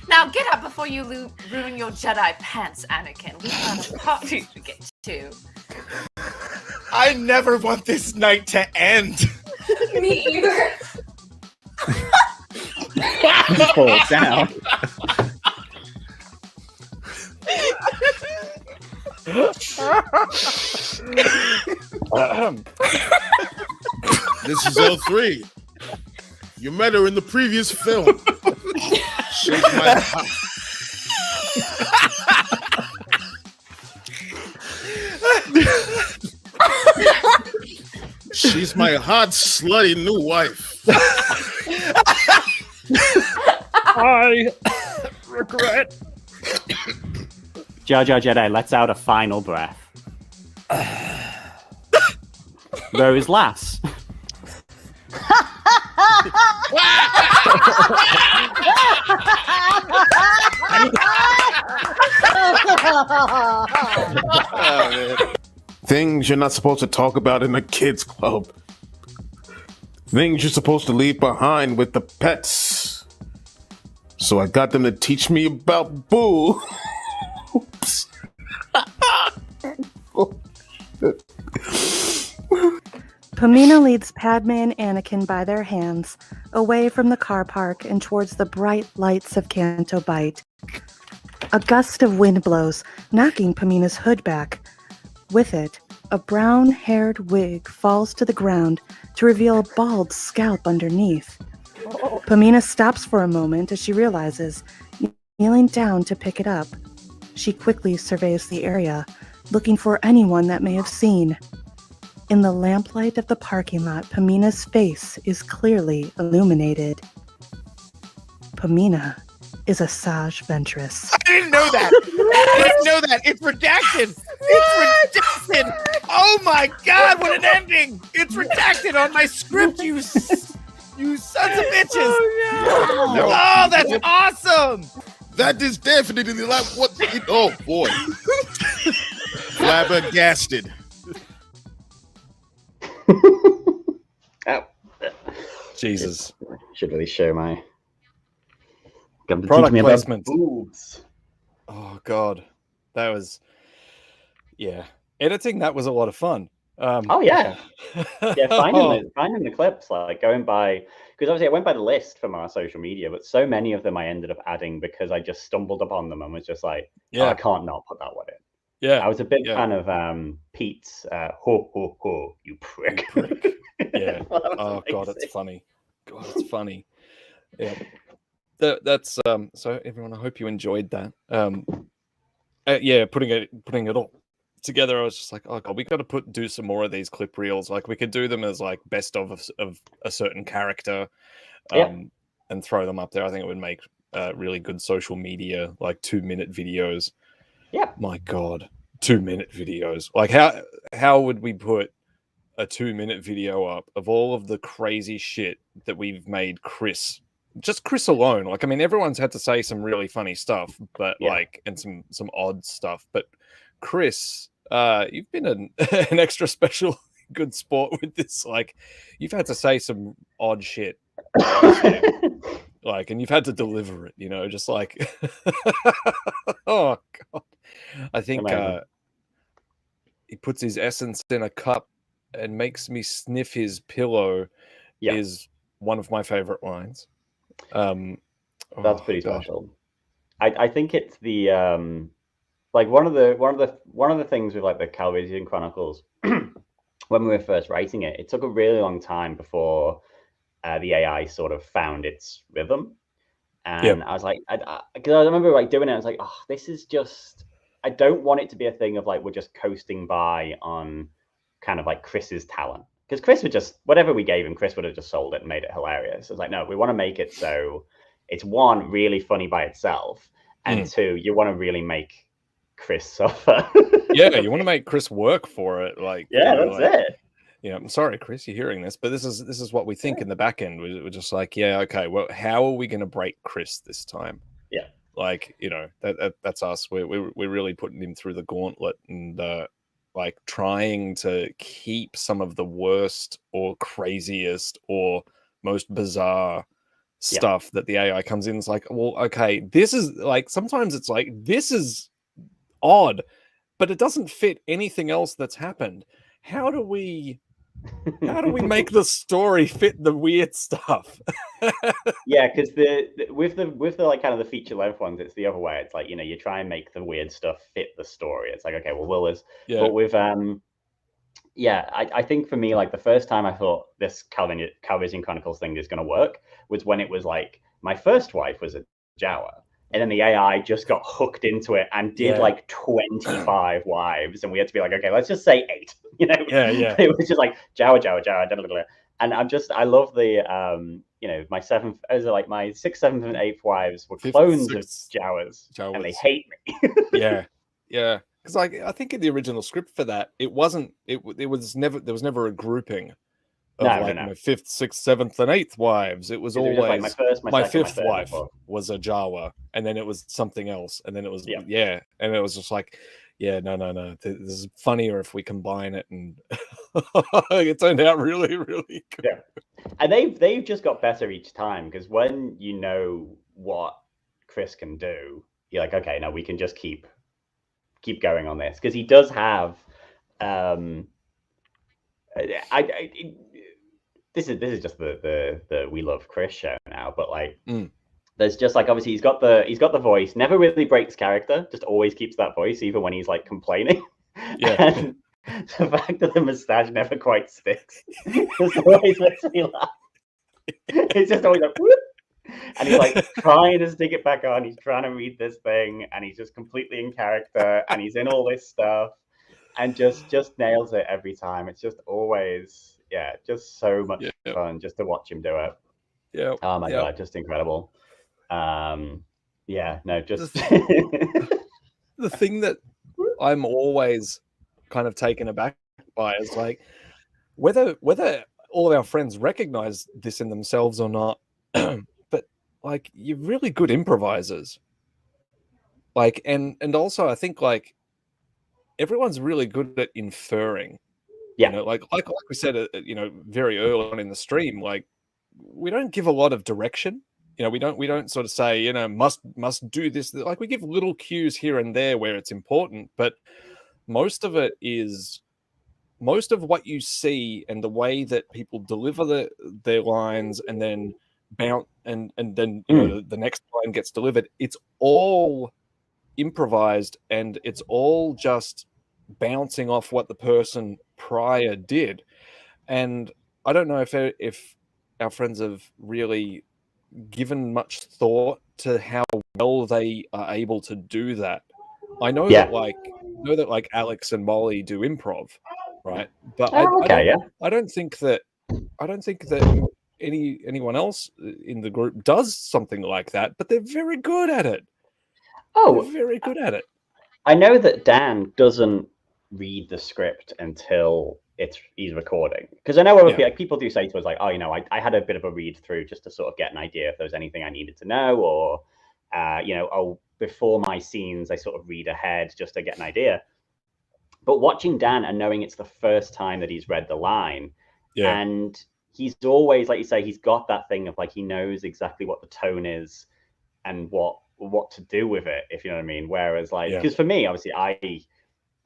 Now get up before you ruin your Jedi pants, Anakin. We've got a party to get to. I never want this night to end. Me either. He falls down. This is L3. You met her in the previous film. She's my She's my hot, slutty new wife. I regret. Jar Jar Jedi lets out a final breath. Rose laughs. Things you're not supposed to talk about in a kids club. Things you're supposed to leave behind with the pets. So I got them to teach me about Boo. Oops. Pamina leads Padme and Anakin by their hands away from the car park and towards the bright lights of Canto Bight. A gust of wind blows, knocking Pamina's hood back. With it, a brown-haired wig falls to the ground to reveal a bald scalp underneath. Pamina stops for a moment as she realizes, kneeling down to pick it up. She quickly surveys the area, looking for anyone that may have seen. In the lamplight of the parking lot, Pamina's face is clearly illuminated. Pamina is a Sage Ventress. I didn't know that. I didn't know that. It's redacted. It's redacted. Oh my God! What an ending! It's redacted on my script. You sons of bitches. Oh, no. Oh, that's awesome. That is definitely like what. Oh boy. Flabbergasted. Oh. Jesus. Should really show my product placement. Boobs. Oh God, that was editing. That was a lot of fun. Oh yeah, yeah. Finding the clips, like going by, because obviously I went by the list from our social media, but so many of them I ended up adding because I just stumbled upon them and was just like, oh, I can't not put that one in. Yeah, I was a big fan of Pete's "ho ho ho, you prick." Yeah. Oh God, it's funny. God, it's funny. Yeah. That's so everyone, I hope you enjoyed that. Putting it all together, I was just like, oh God, we got to do some more of these clip reels. Like we could do them as like best of a certain character, and throw them up there. I think it would make really good social media, like 2-minute videos. Yeah. My God, 2-minute videos. Like how would we put a 2-minute video up of all of the crazy shit that we've made Chris alone? Like, I mean, everyone's had to say some really funny stuff, but and some odd stuff. But Chris, you've been an extra special good sport with this. Like, you've had to say some odd shit. Like, and you've had to deliver it, just like, oh God. I think he puts his essence in a cup and makes me sniff his pillow is one of my favorite lines. That's pretty special. I think it's the like one of the things with like the Calrissian Chronicles when we were first writing it, it took a really long time before the AI sort of found its rhythm. And I was like, because I remember like doing it, I was like, oh, this is just, I don't want it to be a thing of like, we're just coasting by on kind of like Chris's talent. Because Chris would just, whatever we gave him, Chris would have just sold it and made it hilarious. I was like, no, we want to make it so it's one, really funny by itself. And two, you want to really make Chris suffer. Yeah, you want to make Chris work for it. Like, yeah, you know, that's like, it. Yeah, I'm sorry, Chris, you're hearing this, but this is what we think in the back end. We're just like, yeah, okay, well, how are we going to break Chris this time? Yeah, like, you know, that's us. We're really putting him through the gauntlet and like trying to keep some of the worst or craziest or most bizarre stuff that the AI comes in. It's like, well, okay, this is like, sometimes it's like, this is odd, but it doesn't fit anything else that's happened. How do we make the story fit the weird stuff? Yeah, because with the like kind of the feature length ones, it's the other way. It's like, you know, you try and make the weird stuff fit the story. It's like, okay, well, Will is, but with I think for me, like the first time I thought this Calvision Chronicles thing is going to work was when it was like my first wife was a Jawa. And then the AI just got hooked into it and did like 25 wives. And we had to be like, okay, let's just say 8. You know? Yeah. It was just like Jawa. And I love the, you know, my 6th, 7th, and 8th wives were clones of Jawas. And they hate me. Yeah. Because I think in the original script for that, there was never a grouping of my 5th, 6th, 7th, and 8th wives. It was always like my 5th wife was a Jawa, and then it was something else, and then it was and it was just like, no. This is funnier if we combine it, and it turned out really, really good. Yeah, and they've just got better each time, because when you know what Chris can do, you're like, okay, no, we can just keep going on this, because he does have this is just the We Love Chris show now, but like there's just like, obviously he's got the voice, never really breaks character, just always keeps that voice even when he's like complaining. And the fact that the mustache never quite sticks just always makes me laugh. It's just always like whoop, and he's like trying to stick it back on, he's trying to read this thing, and he's just completely in character, and he's in all this stuff and just nails it every time. It's just always just so much fun just to watch him do it. Oh my god, just incredible. Just the thing that I'm always kind of taken aback by is like whether all of our friends recognize this in themselves or not, but like, you're really good improvisers. Like, and also I think like everyone's really good at inferring. You know, like we said, you know, very early on in the stream, like we don't give a lot of direction. You know, we don't sort of say, you know, must do this. Like, we give little cues here and there where it's important, but most of what you see and the way that people deliver their lines and then bounce and then you know the next line gets delivered, it's all improvised and it's all just bouncing off what the person prior did. And I don't know if our friends have really given much thought to how well they are able to do that. I know that like Alex and Molly do improv, right? But I don't think that anyone else in the group does something like that, but they're very good at it. They're very good at it. I know that Dan doesn't read the script until he's recording, because I know other people do say to us like, oh, you know, I had a bit of a read through just to sort of get an idea if there was anything I needed to know, or you know, before my scenes I sort of read ahead just to get an idea. But watching Dan and knowing it's the first time that he's read the line, and he's always, like you say, he's got that thing of like, he knows exactly what the tone is and what to do with it, if you know what I mean. Whereas like, because for me, obviously,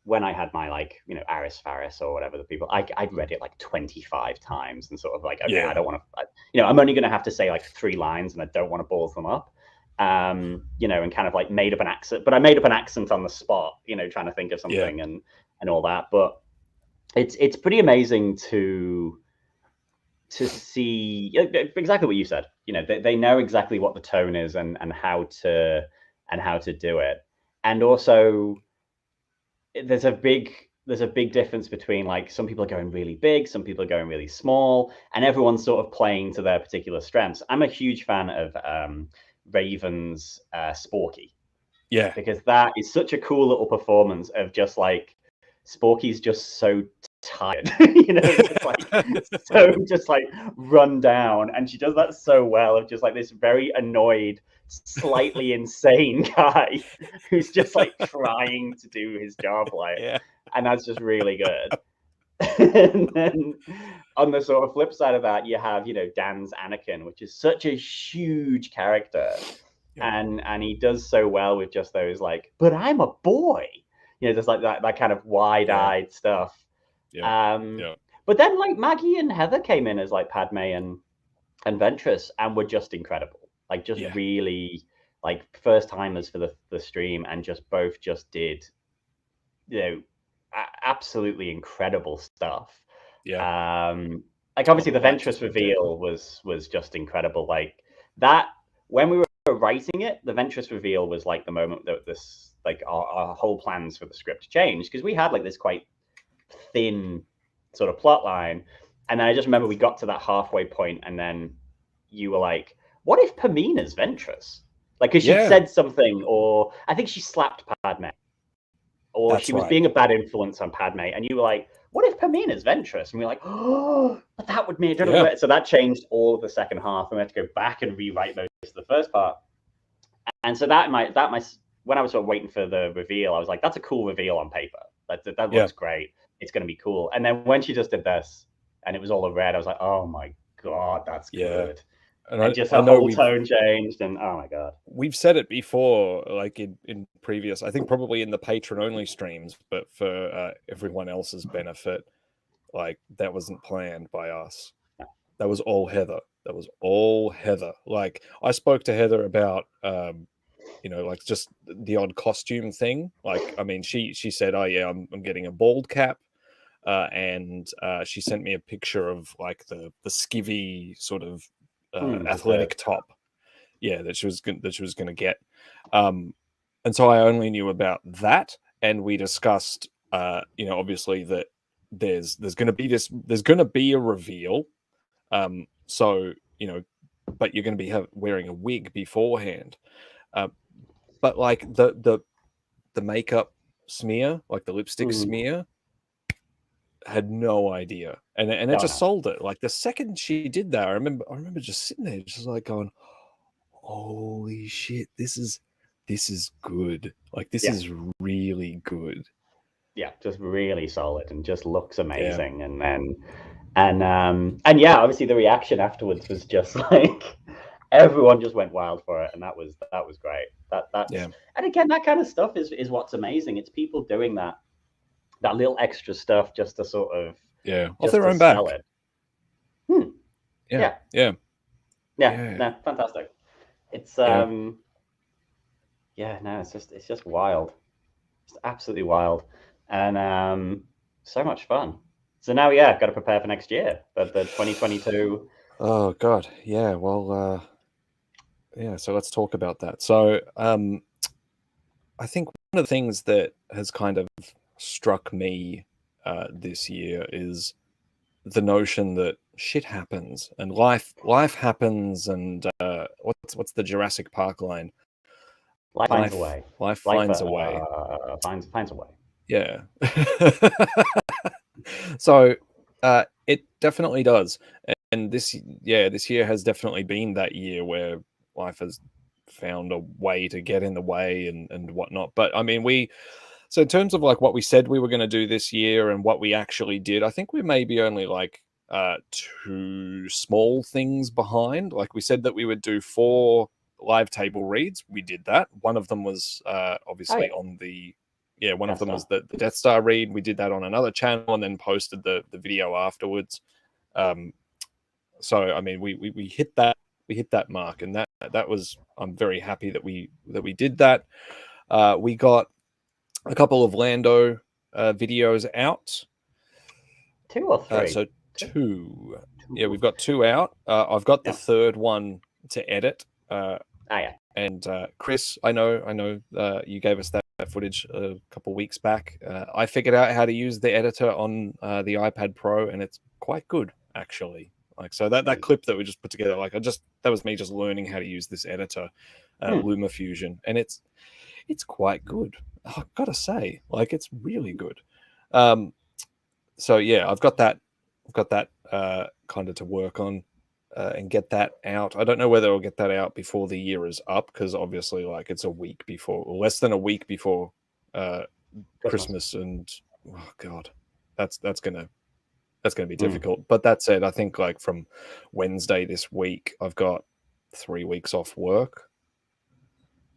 when I had my, like, you know, Aris Faris or whatever the people, I'd read it like 25 times and sort of like, okay, I don't want to, you know, I'm only going to have to say like 3 lines and I don't want to balls them up, you know, and kind of like made up an accent. But I made up an accent on the spot, you know, trying to think of something and all that. But it's pretty amazing to see exactly what you said. They know exactly what the tone is and how to do it. And also there's a big difference between like some people are going really big, some people are going really small, and everyone's sort of playing to their particular strengths. I'm a huge fan of Raven's Sporky. Yeah. Because that is such a cool little performance of just like Sporky's just so tired, just like run down, and she does that so well of just like this very annoyed, slightly insane guy who's just like trying to do his job, and that's just really good. And then on the sort of flip side of that, you have Dan's Anakin, which is such a huge character. And he does so well with just those like, but I'm a boy, just like that kind of wide-eyed stuff. But then like Maggie and Heather came in as like Padme and Ventress and were just incredible, like just really like first timers for the stream, and just both just did absolutely incredible stuff. Like obviously the Ventress reveal was just incredible. Like that when we were writing it, the Ventress reveal was like the moment that this like our whole plans for the script changed, because we had like this quite thin sort of plot line, and then I just remember we got to that halfway point, and then you were like, what if Pamina's Ventress? Like, because she said something, or I think she slapped Padme, or she was being a bad influence on Padme, and you were like, what if Pamina's Ventress? And we were like, oh, but that would mean so that changed all of the second half, and we had to go back and rewrite most of the first part. And so that when I was sort of waiting for the reveal, I was like, that's a cool reveal on paper. That looks great. It's going to be cool. And then when she just did this and it was all red, I was like, oh my God, that's good. And just the whole tone changed, and oh my God. We've said it before, like in previous, I think probably in the patron only streams, but for everyone else's benefit, like that wasn't planned by us. That was all Heather. Like I spoke to Heather about, like just the odd costume thing. Like, I mean, she said, oh yeah, I'm getting a bald cap. And she sent me a picture of like the skivvy sort of athletic top, that she was going to get, and so I only knew about that, and we discussed obviously that there's going to be a reveal, so but you're going to be wearing a wig beforehand, but like the makeup smear, like the lipstick smear, had no idea, and it just sold it. Like the second she did that, I remember just sitting there, just like going, "Holy shit, this is good! Like this is really good." Yeah, just really solid, and just looks amazing. And obviously the reaction afterwards was just like everyone just went wild for it, and that was great. And again, that kind of stuff is what's amazing. It's people doing that little extra stuff just to sort of off their own back. No, fantastic. It's it's just wild. It's absolutely wild, and so much fun. So now got to prepare for next year, but the 2022. Oh God, yeah. Well, so let's talk about that. So I think one of the things that has kind of struck me this year is the notion that shit happens and life happens, and what's the Jurassic Park line? Life finds a way. Life finds a way. Finds a way. Yeah. So it definitely does, and this year has definitely been that year where life has found a way to get in the way and whatnot. But I mean, so in terms of like what we said we were going to do this year and what we actually did, I think we're maybe only like 2 small things behind. Like we said that we would do 4 live table reads. We did that. One of them was obviously on the one of them was the Death Star read. We did that on another channel and then posted the video afterwards. So I mean, we hit that mark, and that was, I'm very happy that we did that. We got a couple of Lando videos out. 2 or 3? So 2. Yeah, we've got 2 out. I've got the third one to edit. Yeah. And Chris, I know you gave us that footage a couple of weeks back. I figured out how to use the editor on the iPad Pro, and it's quite good actually. Like, so that clip that we just put together, like that was me just learning how to use this editor, LumaFusion, and it's quite good. I've got to say, like, it's really good. So yeah, I've got that kind of to work on and get that out. I don't know whether I'll get that out before the year is up, because obviously, like, it's a week before, or less than a week before Christmas, and oh god, that's gonna be difficult. But that said, I think like from Wednesday this week, I've got 3 weeks off work.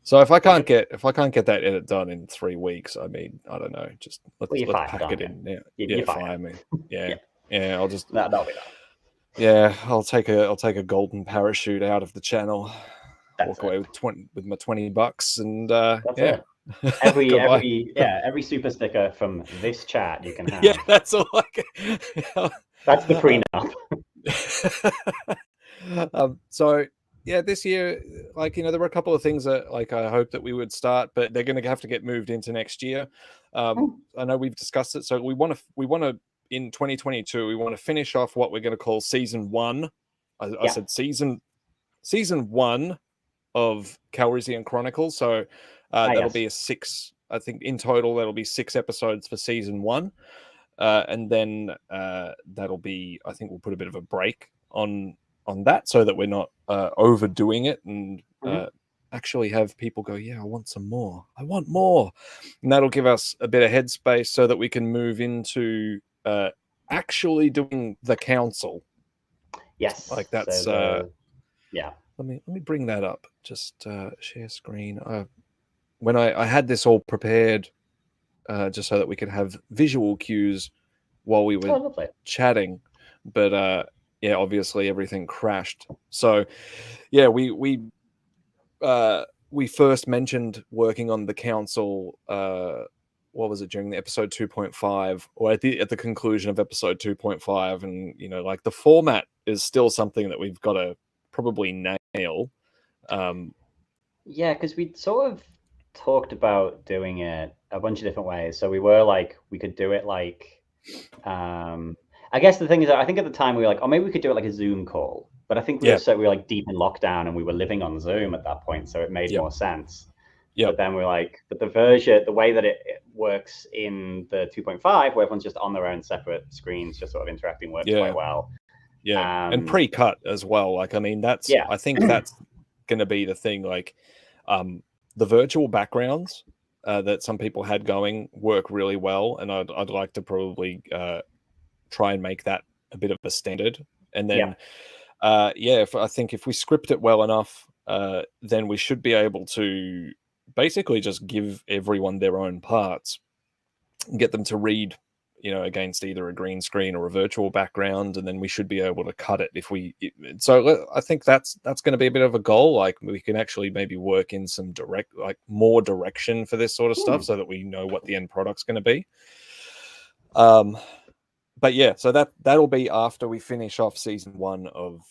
So if I can't get that edit done in 3 weeks, I mean, I don't know, just let's pack it in. Yeah, fire me. Yeah, I'll just that'll be that. Yeah, I'll take a golden parachute out of the channel. Walk away with my $20, and yeah. Every super sticker from this chat you can have. Yeah, that's all I can. That's the prenup. So yeah, this year, like, there were a couple of things that, like, I hope that we would start, but they're going to have to get moved into next year. I know we've discussed it, so we want to in 2022 we want to finish off what we're going to call season 1. I said season 1 of Calrissian Chronicles. So that'll be a 6. I think in total that'll be 6 episodes for season 1, and then that'll be. I think we'll put a bit of a break on that, so that we're not overdoing it, and actually have people go, yeah, I want some more. I want more, and that'll give us a bit of headspace so that we can move into actually doing the council. Yes, like that's yeah. Let me bring that up. Just share screen. When I had this all prepared, just so that we could have visual cues while we were chatting, but yeah, obviously everything crashed. So yeah, we first mentioned working on the council. What was it, during the episode 2.5, or at the conclusion of episode 2.5, and like the format is still something that we've got to probably nail. Yeah, because we sort of talked about doing it a bunch of different ways. So we were like, we could do it like, I guess the thing is that I think at the time we were like, oh, maybe we could do it like a Zoom call. But I think we were like deep in lockdown, and we were living on Zoom at that point, so it made more sense. But then we're like, but the way that it works in the 2.5, where everyone's just on their own separate screens, just sort of interacting, works quite well. Yeah, and pre-cut as well. Like, I mean, I think that's going to be the thing. Like, the virtual backgrounds that some people had going work really well, and I'd like to probably try and make that a bit of a standard. And then, I think if we script it well enough, then we should be able to basically just give everyone their own parts and get them to read, against either a green screen or a virtual background, and then we should be able to cut it so I think that's going to be a bit of a goal. Like, we can actually maybe work in some more direction for this sort of stuff, so that we know what the end product's going to be. But yeah, so that'll be after we finish off season 1 of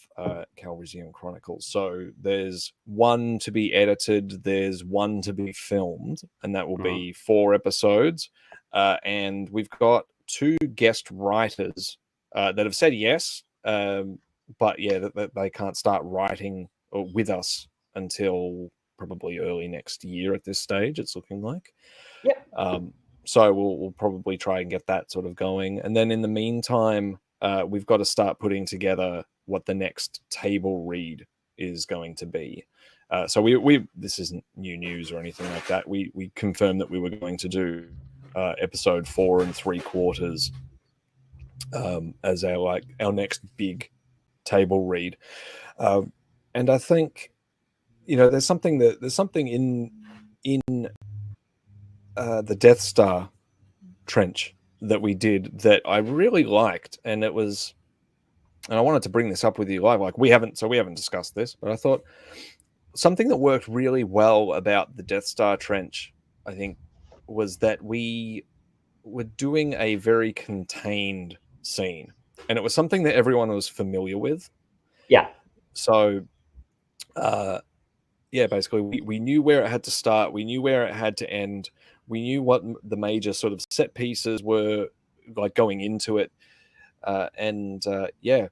Calrissian Chronicles. So there's 1 to be edited, there's 1 to be filmed, and that will be 4 episodes. And we've got 2 guest writers that have said yes, but yeah, that they can't start writing with us until probably early next year at this stage, it's looking like. So we'll probably try and get that sort of going. And then in the meantime, we've got to start putting together what the next table read is going to be. So we this isn't new news or anything like that. We confirmed that we were going to do episode 4 3/4 as our next big table read. And I think, there's something in the Death Star trench that we did that I really liked, and I wanted to bring this up with you live. Like, we haven't discussed this, but I thought something that worked really well about the Death Star trench, I think, was that we were doing a very contained scene, and it was something that everyone was familiar with. Yeah. So, yeah, basically, we knew where it had to start. We knew where it had to end. We knew what the major sort of set pieces were like going into it. Yeah,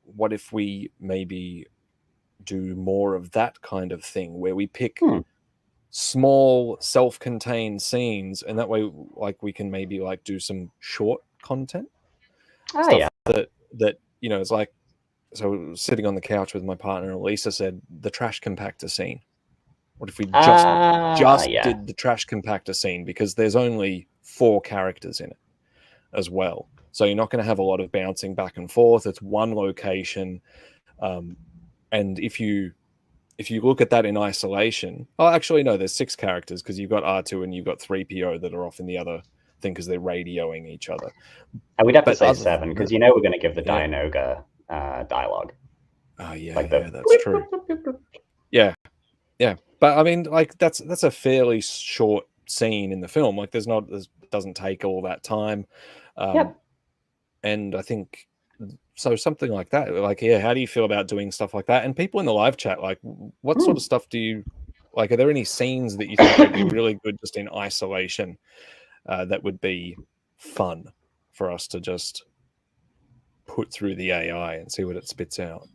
what if we maybe do more of that kind of thing where we pick small self-contained scenes, and that way like we can maybe like do some short content stuff that you know, it's like, so sitting on the couch with my partner and Lisa said the trash compactor scene. What if we just did the trash compactor scene, because there's only 4 characters in it as well, so you're not going to have a lot of bouncing back and forth. It's one location, and if you look at that in isolation, oh, actually no, there's 6 characters because you've got R2 and you've got 3PO that are off in the other thing because they're radioing each other. And we'd have to say 7 because you know we're going to give the Dianoga dialogue. Oh yeah, like that's true. Yeah. But I mean, like that's a fairly short scene in the film. Like it doesn't take all that time. And I think so something like that. Like, yeah, how do you feel about doing stuff like that? And people in the live chat, like, what sort of stuff do you like? Are there any scenes that you think would be really good just in isolation? That would be fun for us to just put through the AI and see what it spits out.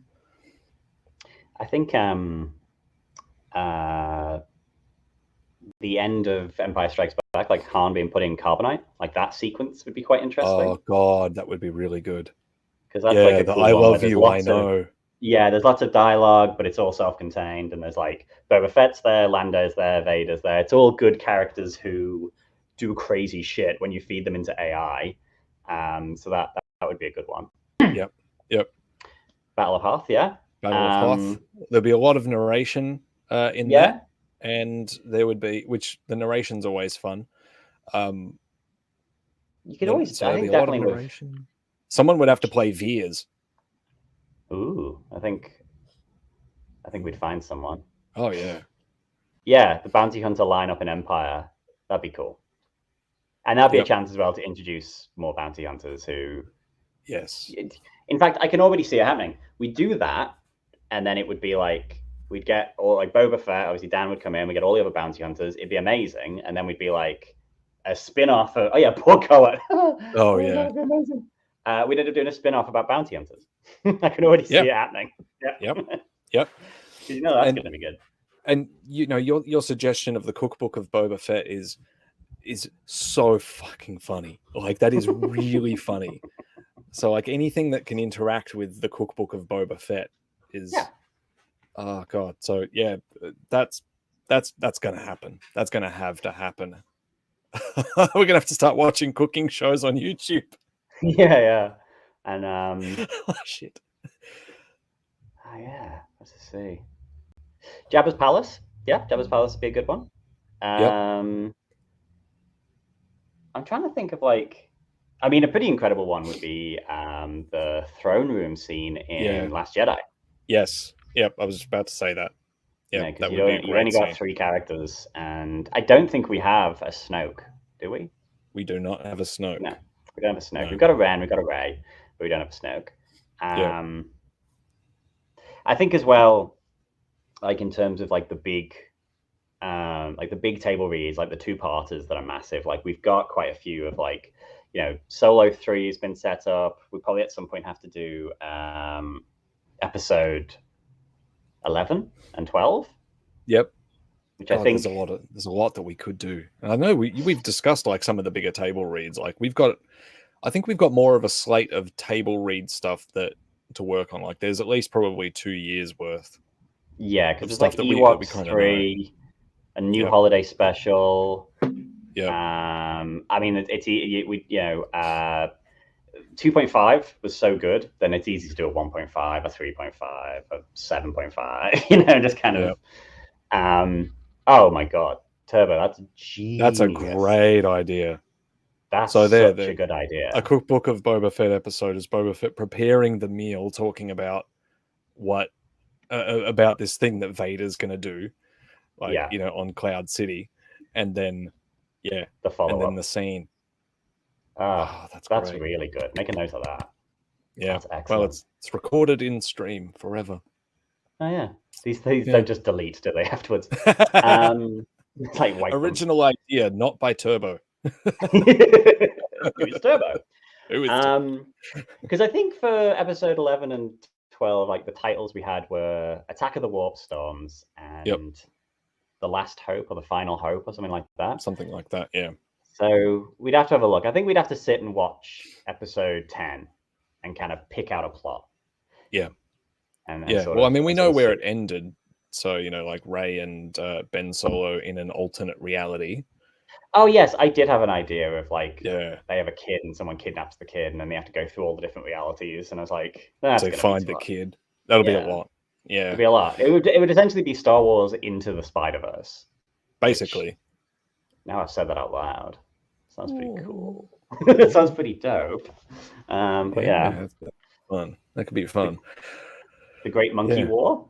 I think the end of Empire Strikes Back, like Han being put in carbonite, like that sequence would be quite interesting. Oh God, that would be really good. Because that's like a cool I one love where you, I know. There's lots of dialogue, but it's all self-contained, and there's like Boba Fett's there, Lando's there, Vader's there. It's all good characters who do crazy shit when you feed them into AI. So that would be a good one. Yep. Battle of Hoth, yeah. Battle of Hoth. There'll be a lot of narration in that, and there would be, which the narration's always fun. You could always, I think, a lot of narration. Someone would have to play Veers. Ooh, I think we'd find someone. Oh yeah. Yeah, the bounty hunter lineup in Empire. That'd be cool. And that'd be a chance as well to introduce more bounty hunters who... Yes. In fact, I can already see it happening. We do that, and then it would be like, we'd get all like Boba Fett, obviously Dan would come in, we get all the other bounty hunters, it'd be amazing, and then we'd be like a spin-off of, poor Coet. Oh yeah. That'd be amazing. We'd end up doing a spin-off about bounty hunters. I can already see it happening. Yep. You know that's going to be good. And you know, your suggestion of the cookbook of Boba Fett is so fucking funny. Like that is really funny. So like anything that can interact with the cookbook of Boba Fett is oh god. So yeah, that's gonna happen. That's gonna have to happen. We're gonna have to start watching cooking shows on YouTube. Yeah. And oh shit. Oh yeah, let's see. Jabba's Palace. Yeah, Jabba's Palace would be a good one. I'm trying to think of like, I mean, a pretty incredible one would be the throne room scene in Last Jedi. Yes. Yep. I was about to say that. Yeah, that would be a great you only got scene. 3 characters, and I don't think we have a Snoke, do we? We do not have a Snoke. No, we don't have a Snoke. No. We've got a Ren, we've got a Rey, but we don't have a Snoke. I think as well, like in terms of like the big table reads, like the 2-parters that are massive. Like we've got quite a few of like, you know, Solo 3 has been set up. We probably at some point have to do episode 11 and 12. Yep. Which I think there's a lot that we could do. And I know we've discussed like some of the bigger table reads. Like I think we've got more of a slate of table read stuff to work on. Like there's at least probably 2 years worth. Yeah, because there's like Ewoks 3, a new holiday special. Yeah. I mean, it's 2.5 was so good, then it's easy to do a 1.5, a 3.5, a 7.5. You know, just kind of. Oh my god, Turbo! That's genius. That's a great idea. That's such a good idea. A cookbook of Boba Fett episode is Boba Fett preparing the meal, talking about what about this thing that Vader's going to do, like you know, on Cloud City, and then the follow-up, and then the scene. That's great. really good. Make a note of that. Yeah. That's excellent. Well, it's recorded in stream forever. Oh yeah. These don't just delete, do they, afterwards? It's like wipe them. Original idea, not by Turbo. It was Turbo. Because I think for episode 11 and 12, like the titles we had were Attack of the Warp Storms and The Last Hope or The Final Hope or something like that. Something like that, yeah. So we'd have to have a look. I think we'd have to sit and watch episode 10 and kind of pick out a plot. Yeah. And well, I mean, we know where it ended. So, like Ray and Ben Solo in an alternate reality. Oh, yes. I did have an idea of like, they have a kid and someone kidnaps the kid and then they have to go through all the different realities. And I was like, so find the kid. That'll be a lot. Yeah. It'd be a lot. It would essentially be Star Wars into the Spider-Verse. Basically. Now I've said that out loud. Sounds pretty cool. It sounds pretty dope. But yeah. That's fun. That could be fun. The Great Monkey War?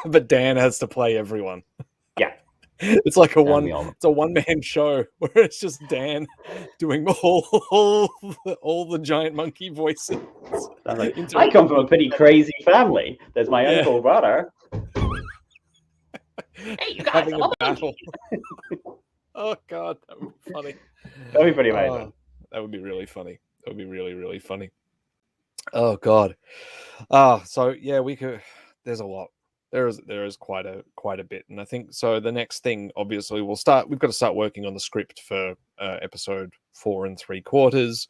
But Dan has to play everyone. Yeah. It's like it's a one-man show where it's just Dan doing all the giant monkey voices. I come from a pretty crazy family. There's my uncle brother. Hey, you guys, having a battle. Oh god, that would be funny. That would be pretty amazing. That would be really funny. That would be really, really funny. Oh god. So yeah, we could. There's a lot. There is quite a bit, and I think so. The next thing, obviously, we've got to start working on the script for episode 4 3/4.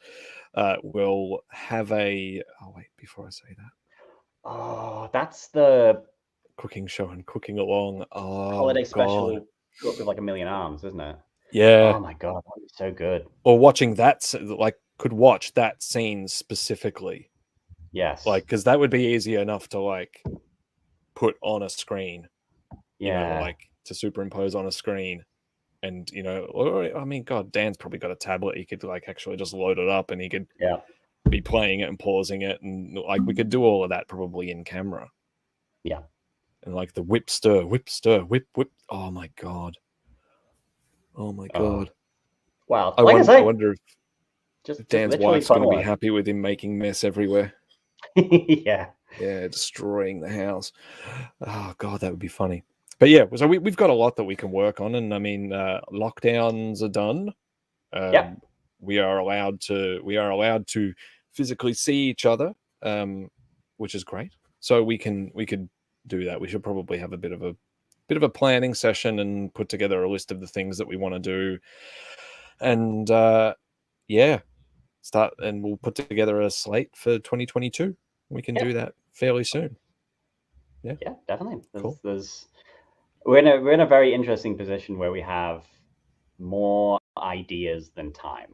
We'll have a. Oh wait, before I say that. Oh, that's the cooking show and cooking along. Oh, holiday special cook with like a million arms, isn't it? Yeah. Oh my god, that was so good. Or watching that, could watch that scene specifically. Yes. Because that would be easy enough to put on a screen. Yeah. To superimpose on a screen. And, I mean, God, Dan's probably got a tablet. He could actually just load it up and he could be playing it and pausing it. And we could do all of that probably in camera. Yeah. And the whip, stir, whip, whip. Oh my God. Oh my God. Wow. I wonder if Dan's wife's going to be happy with him making mess everywhere. Yeah. Yeah, destroying the house. Oh God, that would be funny. But yeah, so we've got a lot that we can work on, and I mean, lockdowns are done. We are allowed to physically see each other, which is great. So we could do that. We should probably have a bit of a planning session and put together a list of the things that we want to do, and start. And we'll put together a slate for 2022. We can do that fairly soon. Yeah, definitely. Cool. We're in a very interesting position where we have more ideas than time.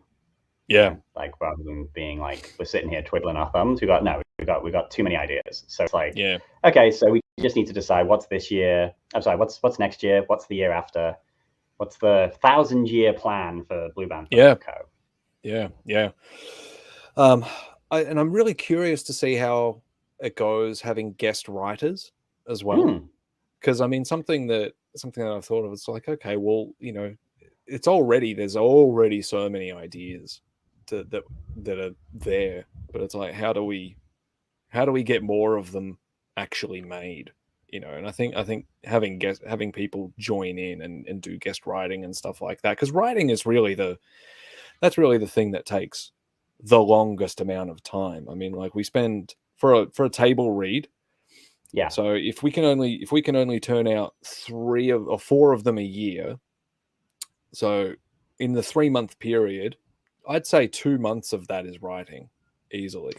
Yeah. Rather than being we're sitting here twiddling our thumbs, we got too many ideas. So it's okay, so we just need to decide what's this year. I'm sorry, what's next year? What's the year after? What's the 1,000-year plan for Blue Bantha Co? Yeah. And I'm really curious to see how it goes having guest writers as well. Because I mean, something that I've thought of, it's okay, well, there's already so many ideas that are there, but it's how do we get more of them actually made? And I think having people join in and do guest writing and stuff like that, because writing is really that's really the thing that takes the longest amount of time. I mean, we spend for a table read. Yeah. So if we can only turn out 3 or 4 of them a year, so in the 3-month period, I'd say 2 months of that is writing easily.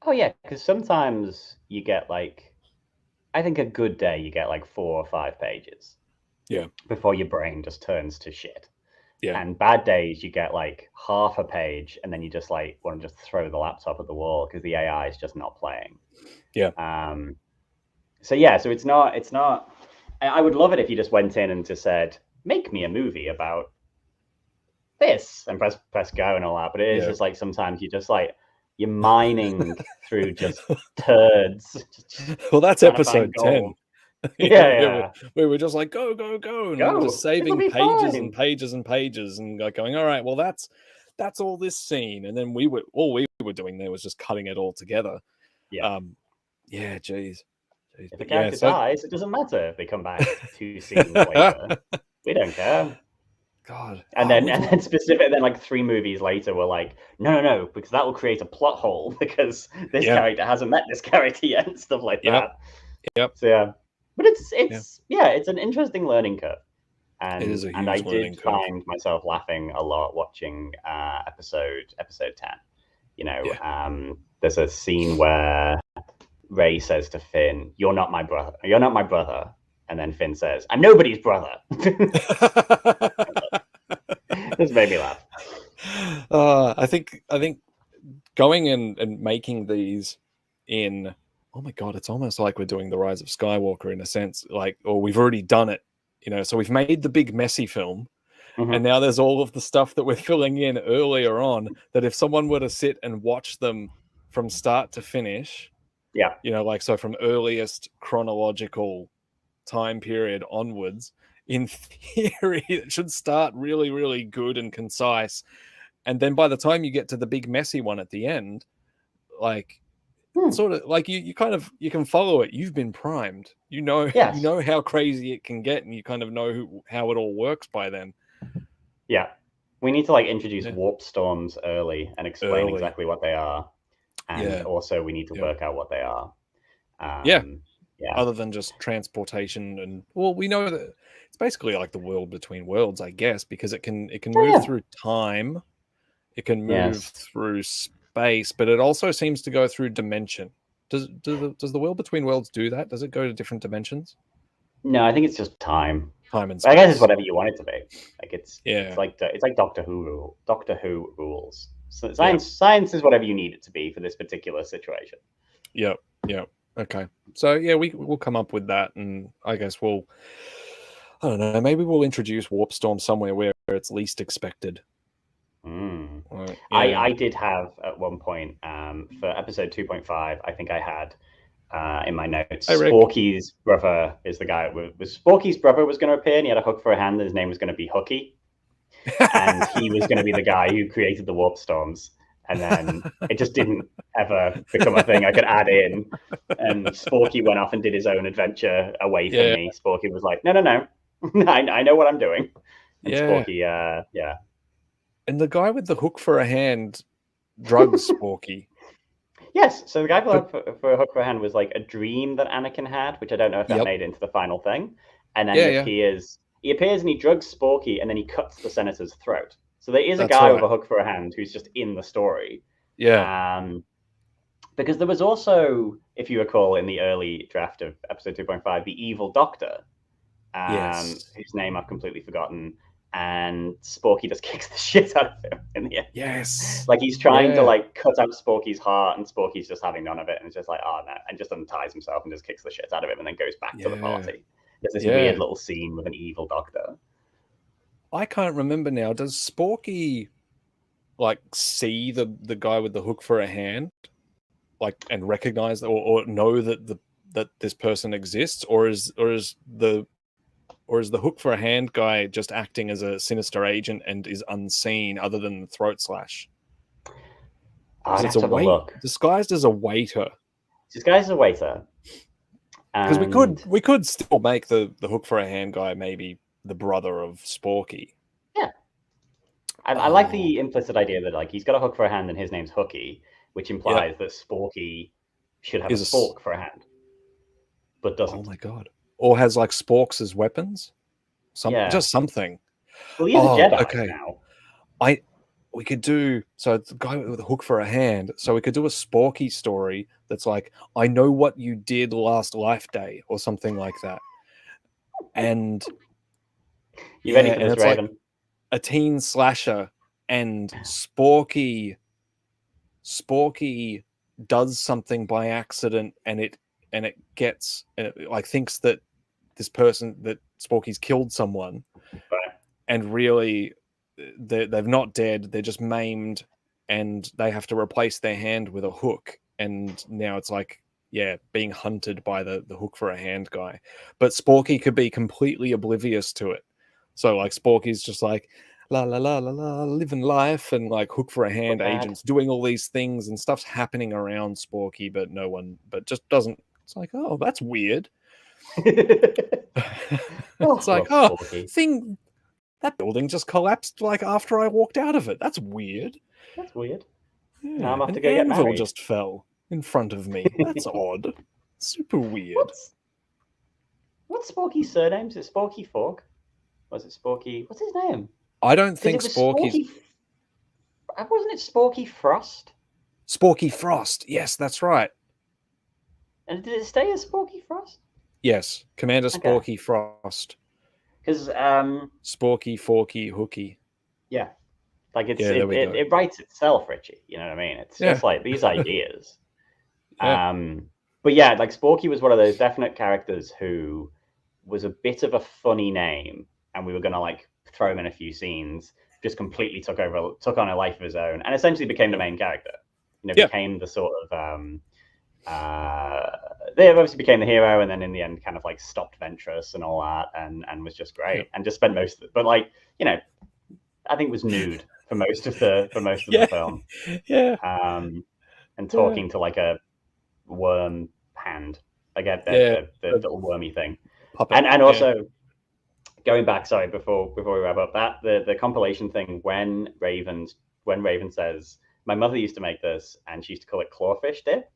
Oh yeah, because sometimes you get I think a good day you get 4 or 5 pages. Yeah. Before your brain just turns to shit. Yeah. And bad days you get half a page and then you just want to just throw the laptop at the wall because the AI is just not playing. Yeah. So it's not I would love it if you just went in and just said, make me a movie about this and press go and all that. But it is just sometimes you just you're mining through just turds. Well, that's episode 10. We were just like, go, go, go, and we were just saving pages and pages and pages, and like going, all right, well, that's all this scene, and then all we were doing there was just cutting it all together. Yeah, geez. If the character dies, it doesn't matter if they come back 2 scenes later. We don't care. God. And then like 3 movies later, we're like, no, because that will create a plot hole because this character hasn't met this character yet and stuff like that. Yep. So yeah, but it's an interesting learning curve. And, it is a huge and I learning did curve. find myself laughing a lot watching episode 10. You know, there's a scene where Ray says to Finn, "You're not my brother. You're not my brother." And then Finn says, "I'm nobody's brother." This made me laugh. I think going and making these in, oh my God, it's almost like we're doing The Rise of Skywalker in a sense, like, or we've already done it, you know. So we've made the big messy film, and now there's all of the stuff that we're filling in earlier on. That if someone were to sit and watch them from start to finish, you know, like so from earliest chronological time period onwards, in theory it should start really, really good and concise, and then by the time you get to the big messy one at the end, like sort of like you can follow it. You've been primed, you know. You know how crazy it can get, and you kind of know how it all works by then. We need to like introduce warp storms early and explain exactly what they are, and also we need to work out what they are. Other than just transportation, and well, we know that it's basically like the world between worlds, I guess, because it can move through time, it can move through space, but it also seems to go through dimension. Does the world between worlds do that? Does it go to different dimensions? No, I think it's just time. Time and space. I guess it's whatever you want it to be. Like it's like Doctor Who rules. So science is whatever you need it to be for this particular situation. Yep. Okay. So yeah, we'll come up with that, and I guess I don't know, maybe we'll introduce warp storm somewhere where it's least expected. I did have at one point for episode 2.5, I think I had in my notes, Sporky's brother is the guy. Sporky's brother was going to appear, and he had a hook for a hand, and his name was going to be Hooky, and he was going to be the guy who created the warp storms. And then it just didn't ever become a thing I could add in. And Sporky went off and did his own adventure away from me. Sporky was like, no, I know what I'm doing. And Sporky, And the guy with the hook for a hand drugs Sporky. Yes, so the guy for a hook for a hand was like a dream that Anakin had, which I don't know if that made it into the final thing. And then he appears and he drugs Sporky, and then he cuts the senator's throat. So there is a guy with a hook for a hand who's just in the story. Because there was also, if you recall, in the early draft of episode 2.5, the evil doctor, whose name I've completely forgotten, and Sporky just kicks the shit out of him in the end. Yes. Like he's trying to like cut out Sporky's heart, and Sporky's just having none of it, and it's just like, oh no, and just unties himself and just kicks the shit out of him, and then goes back to the party. There's this weird little scene with an evil doctor. I can't remember now. Does Sporky like see the guy with the hook for a hand, like, and recognize or know that this person exists, or is the hook for a hand guy just acting as a sinister agent and is unseen other than the throat slash? It's disguised as a waiter. Disguised as a waiter. Because we could still make the hook for a hand guy maybe the brother of Sporky. I like the implicit idea that like he's got a hook for a hand and his name's Hooky, which implies that Sporky should have a spork for a hand, but doesn't. Oh my god! Or has like sporks as weapons? Just something. Well, he's a Jedi now. We could do the guy with a hook for a hand. So we could do a Sporky story that's like, I know what you did last life day, or something like that. And you ready for this, Raven? Like a teen slasher, and Sporky does something by accident, and it gets like thinks that this person, that Sporky's killed someone, and really they've not dead, they're just maimed, and they have to replace their hand with a hook, and now it's like being hunted by the hook for a hand guy. But Sporky could be completely oblivious to it. So like Sporky's just like la la la la la, living life, and like hook for a hand agents doing all these things and stuff's happening around Sporky, but just doesn't. It's like, oh, that's weird. It's like, oh, that building just collapsed like after I walked out of it. That's weird. That's weird. Yeah, Now I'm have an to go get anvil married. just fell in front of me. That's odd. Super weird. What's Sporky's surname? Is it Sporky Fork? Was it Sporky? What's his name? I don't 'Cause think it was Sporky's Wasn't it Sporky Frost? Sporky Frost. Yes, that's right. And did it stay as Sporky Frost? Yes, Commander Sporky Frost. Because Sporky, Forky, Hooky. yeah, like Yeah, there we go. it writes itself, Richie. You know what I mean? It's just like these ideas. But yeah, like Sporky was one of those definite characters who was a bit of a funny name, and we were gonna like throw him in a few scenes. Just completely took on a life of his own, and essentially became the main character. You know, became the sort of they obviously became the hero, and then in the end kind of like stopped Ventress and all that, and was just great, and just spent most of it. But like, you know, I think was nude for most of the film. Yeah. And talking to like a worm hand. I get the little wormy thing. Puppet, and also going back, sorry, before we wrap up, that the compilation thing when Raven says, my mother used to make this and she used to call it clawfish dip.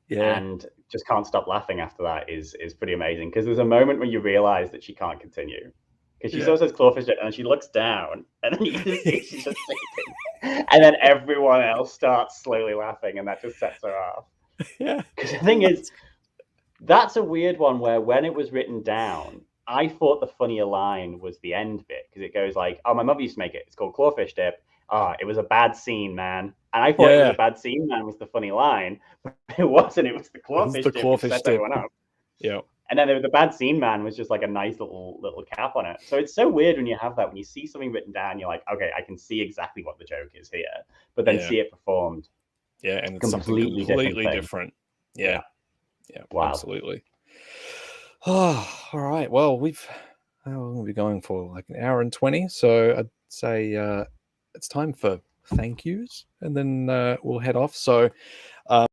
Yeah. And just can't stop laughing after that is pretty amazing, because there's a moment when you realize that she can't continue. Because she still says clawfish dip, and then she looks down, and then you can see she's just sleeping. And then everyone else starts slowly laughing, and that just sets her off. Yeah. Because the thing is, that's a weird one where when it was written down, I thought the funnier line was the end bit, because it goes like, oh, my mother used to make it. It's called clawfish dip. It was a bad scene, man. And I thought it was a bad scene, man, was the funny line. But it wasn't. It was the clawfish dip that set everyone up. Yeah. And then the bad scene, man, was just like a nice little cap on it. So it's so weird when you have that. When you see something written down, you're like, okay, I can see exactly what the joke is here. But then see it performed. Yeah, and it's completely different. Yeah. Wow. Absolutely. Oh, all right. Well, how long are we going for? Like an hour and 20. So I'd say it's time for thank yous, and then we'll head off. So I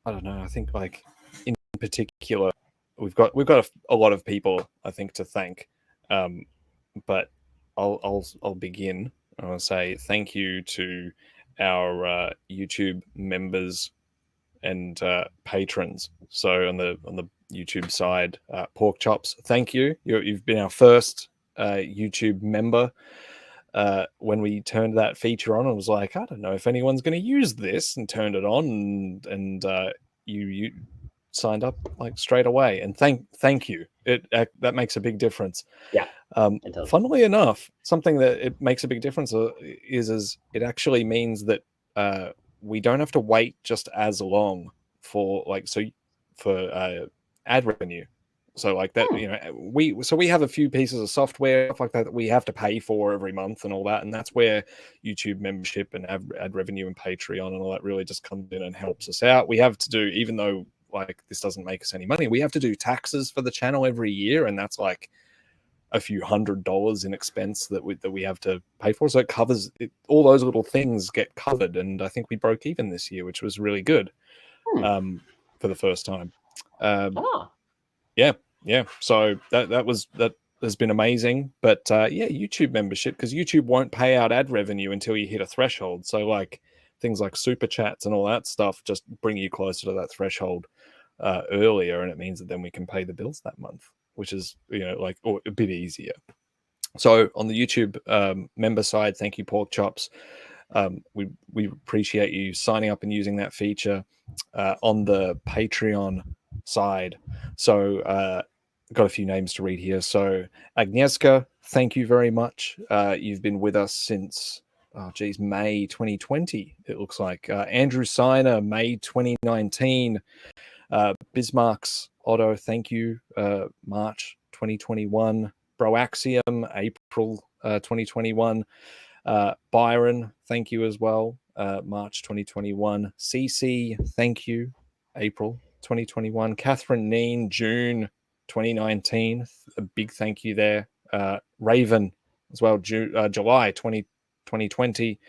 don't know. I think like in particular, we've got a lot of people I think to thank. But I'll begin. I want to say thank you to our YouTube members and patrons. So on the YouTube side, Pork Chops, thank you. You've been our first YouTube member. When we turned that feature on, I was like, I don't know if anyone's going to use this, and turned it on, and you signed up like straight away. And thank you. That makes a big difference. Yeah. Funnily enough, something that it makes a big difference is it actually means that we don't have to wait just as long for ad revenue. So like that, you know, we have a few pieces of software, stuff like that we have to pay for every month and all that, and that's where YouTube membership and ad revenue and Patreon and all that really just comes in and helps us out. We have to do, even though like this doesn't make us any money, we have to do taxes for the channel every year, and that's like a few $100 in expense that we have to pay for. So it covers it, all those little things get covered, and I think we broke even this year, which was really good for the first time. Yeah. So that has been amazing. But YouTube membership, because YouTube won't pay out ad revenue until you hit a threshold. So like things like super chats and all that stuff just bring you closer to that threshold earlier, and it means that then we can pay the bills that month, which is, you know, like a bit easier. So on the YouTube member side, thank you, Pork Chops. We appreciate you signing up and using that feature. On the Patreon side, so got a few names to read here. So Agnieszka, thank you very much. You've been with us since May 2020, it looks like. Andrew Siner, May 2019. Bismarck's Otto, thank you. March 2021. Broaxium, April 2021. Byron, thank you as well. March 2021. CC, thank you. April 2021. Catherine Neen, June 2019. A big thank you there. Raven as well, July 2020.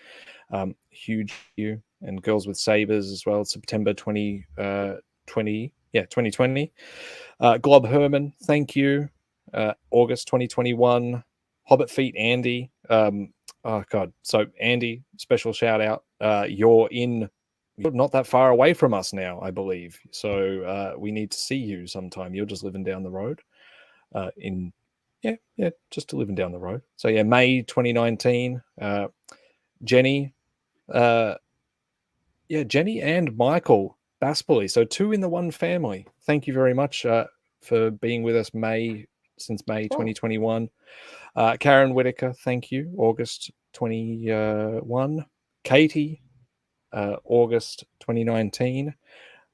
Huge you. And Girls with Sabers as well, September 2020. Yeah, 2020. Glob Herman, thank you. August 2021. Hobbit Feet Andy. Oh God. So Andy, special shout out. You're not that far away from us now, I believe. So we need to see you sometime. You're just living down the road. Just living down the road. So yeah, May 2019. Jenny. Jenny and Michael Baspoli. So 2 in the one family. Thank you very much for being with us since May 2021. Karen Whitaker, thank you. August 21. Katie, August 2019.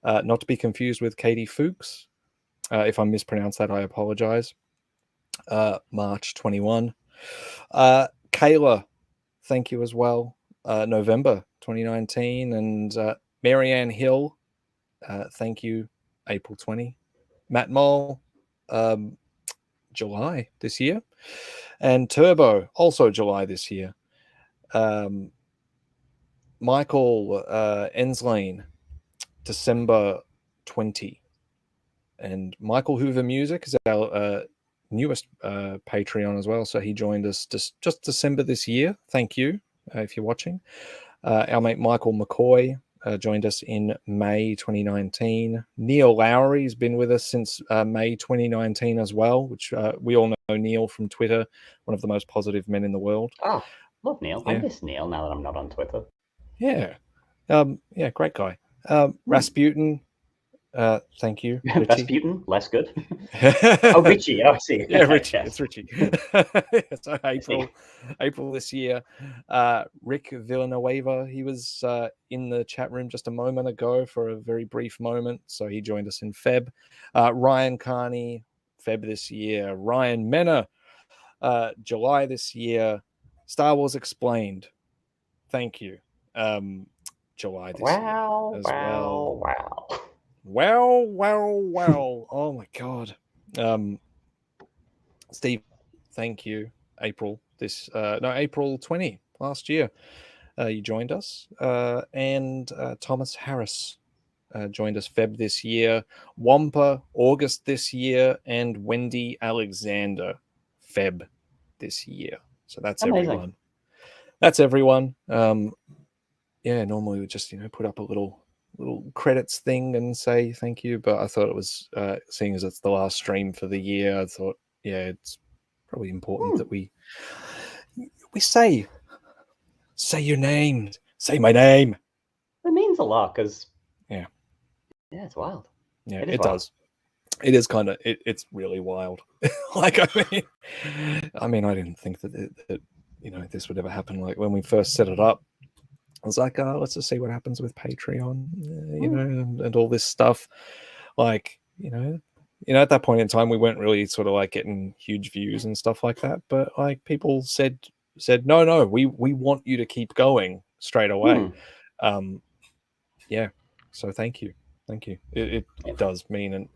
Not to be confused with Katie Fuchs. If I mispronounced that, I apologize. March 21. Kayla, thank you as well. November 2019. And Marianne Hill, thank you. April 20. Matt Mole, July this year. And Turbo, also July this year. Michael Enslane, December 20. And Michael Hoover Music is our newest Patreon as well. So he joined us just December this year. Thank you if you're watching. Our mate Michael McCoy joined us in May 2019. Neil Lowry has been with us since May 2019 as well, which we all know Neil from Twitter, one of the most positive men in the world. Oh, love Neil. Yeah. I miss Neil now that I'm not on Twitter. Yeah. Great guy. Rasputin, thank you. Richie. Rasputin, less good. Oh, Richie. Oh, I see. Yeah, Richie. Yes. It's Richie. So April this year. Rick Villanueva, he was in the chat room just a moment ago for a very brief moment. So he joined us in Feb. Ryan Carney, Feb this year. Ryan Menner, July this year. Star Wars Explained, thank you. July this year as well. Wow. Oh my God. Steve, thank you. April 20 last year. You joined us. And Thomas Harris joined us Feb this year. Wampa, August this year. And Wendy Alexander, Feb this year. So that's amazing. Everyone. That's everyone. Normally we just put up a little credits thing and say thank you, but I thought it was seeing as it's the last stream for the year, I thought it's probably important that we say your name, say my name. It means a lot because it's wild. Yeah, it does. It is kind of it's really wild. Like I mean I didn't think that this would ever happen. Like when we first set it up, I was like, let's just see what happens with Patreon, and all this stuff. Like, at that point in time, we weren't really sort of like getting huge views and stuff like that. But like people said, no, we want you to keep going straight away. So thank you. It does mean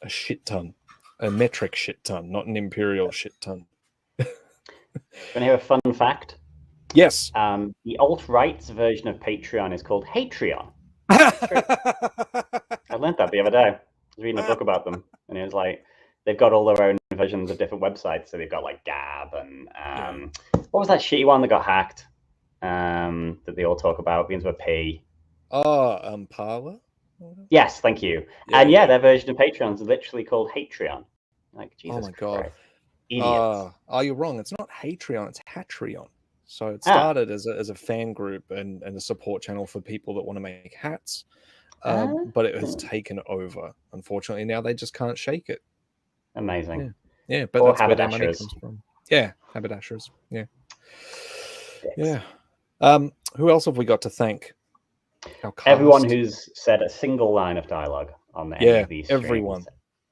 a shit ton, a metric shit ton, not an imperial shit ton. Want to hear a fun fact? Yes. The alt-right's version of Patreon is called Hatreon. I learned that the other day. I was reading a book about them, and it was like they've got all their own versions of different websites. So they've got like Gab and what was that shitty one that got hacked? That they all talk about, begins with a P. Parler? Yes, thank you. Their version of Patreon is literally called Hatreon. Like, Jesus. Oh my God. Christ. Idiots. You're wrong. It's not Hatreon, it's Hatreon. So it started as a fan group and a support channel for people that want to make hats. But it has taken over, unfortunately. Now they just can't shake it. Amazing. Yeah, but that's where their money comes from. Yeah, haberdashers. Yeah. Yeah. Who else have we got to thank? Everyone who's said a single line of dialogue on any of these streams. Everyone.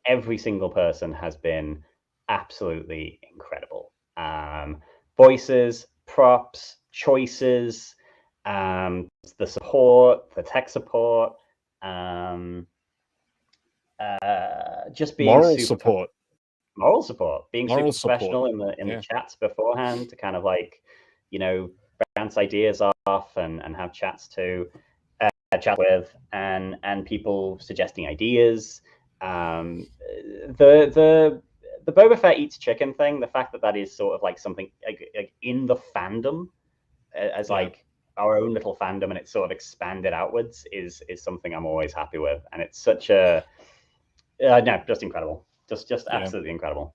Every single person has been absolutely incredible. Voices, props, choices, the support, the tech support. just being Moral super support. Moral support, being Moral super professional support. in Yeah. the chats beforehand to kind of like, bounce ideas off and have chats to chat with and people suggesting ideas. The Boba Fett eats chicken thing, the fact that is sort of like something like in the fandom as like our own little fandom, and it's sort of expanded outwards is something I'm always happy with, and it's such a no, just incredible, just absolutely incredible.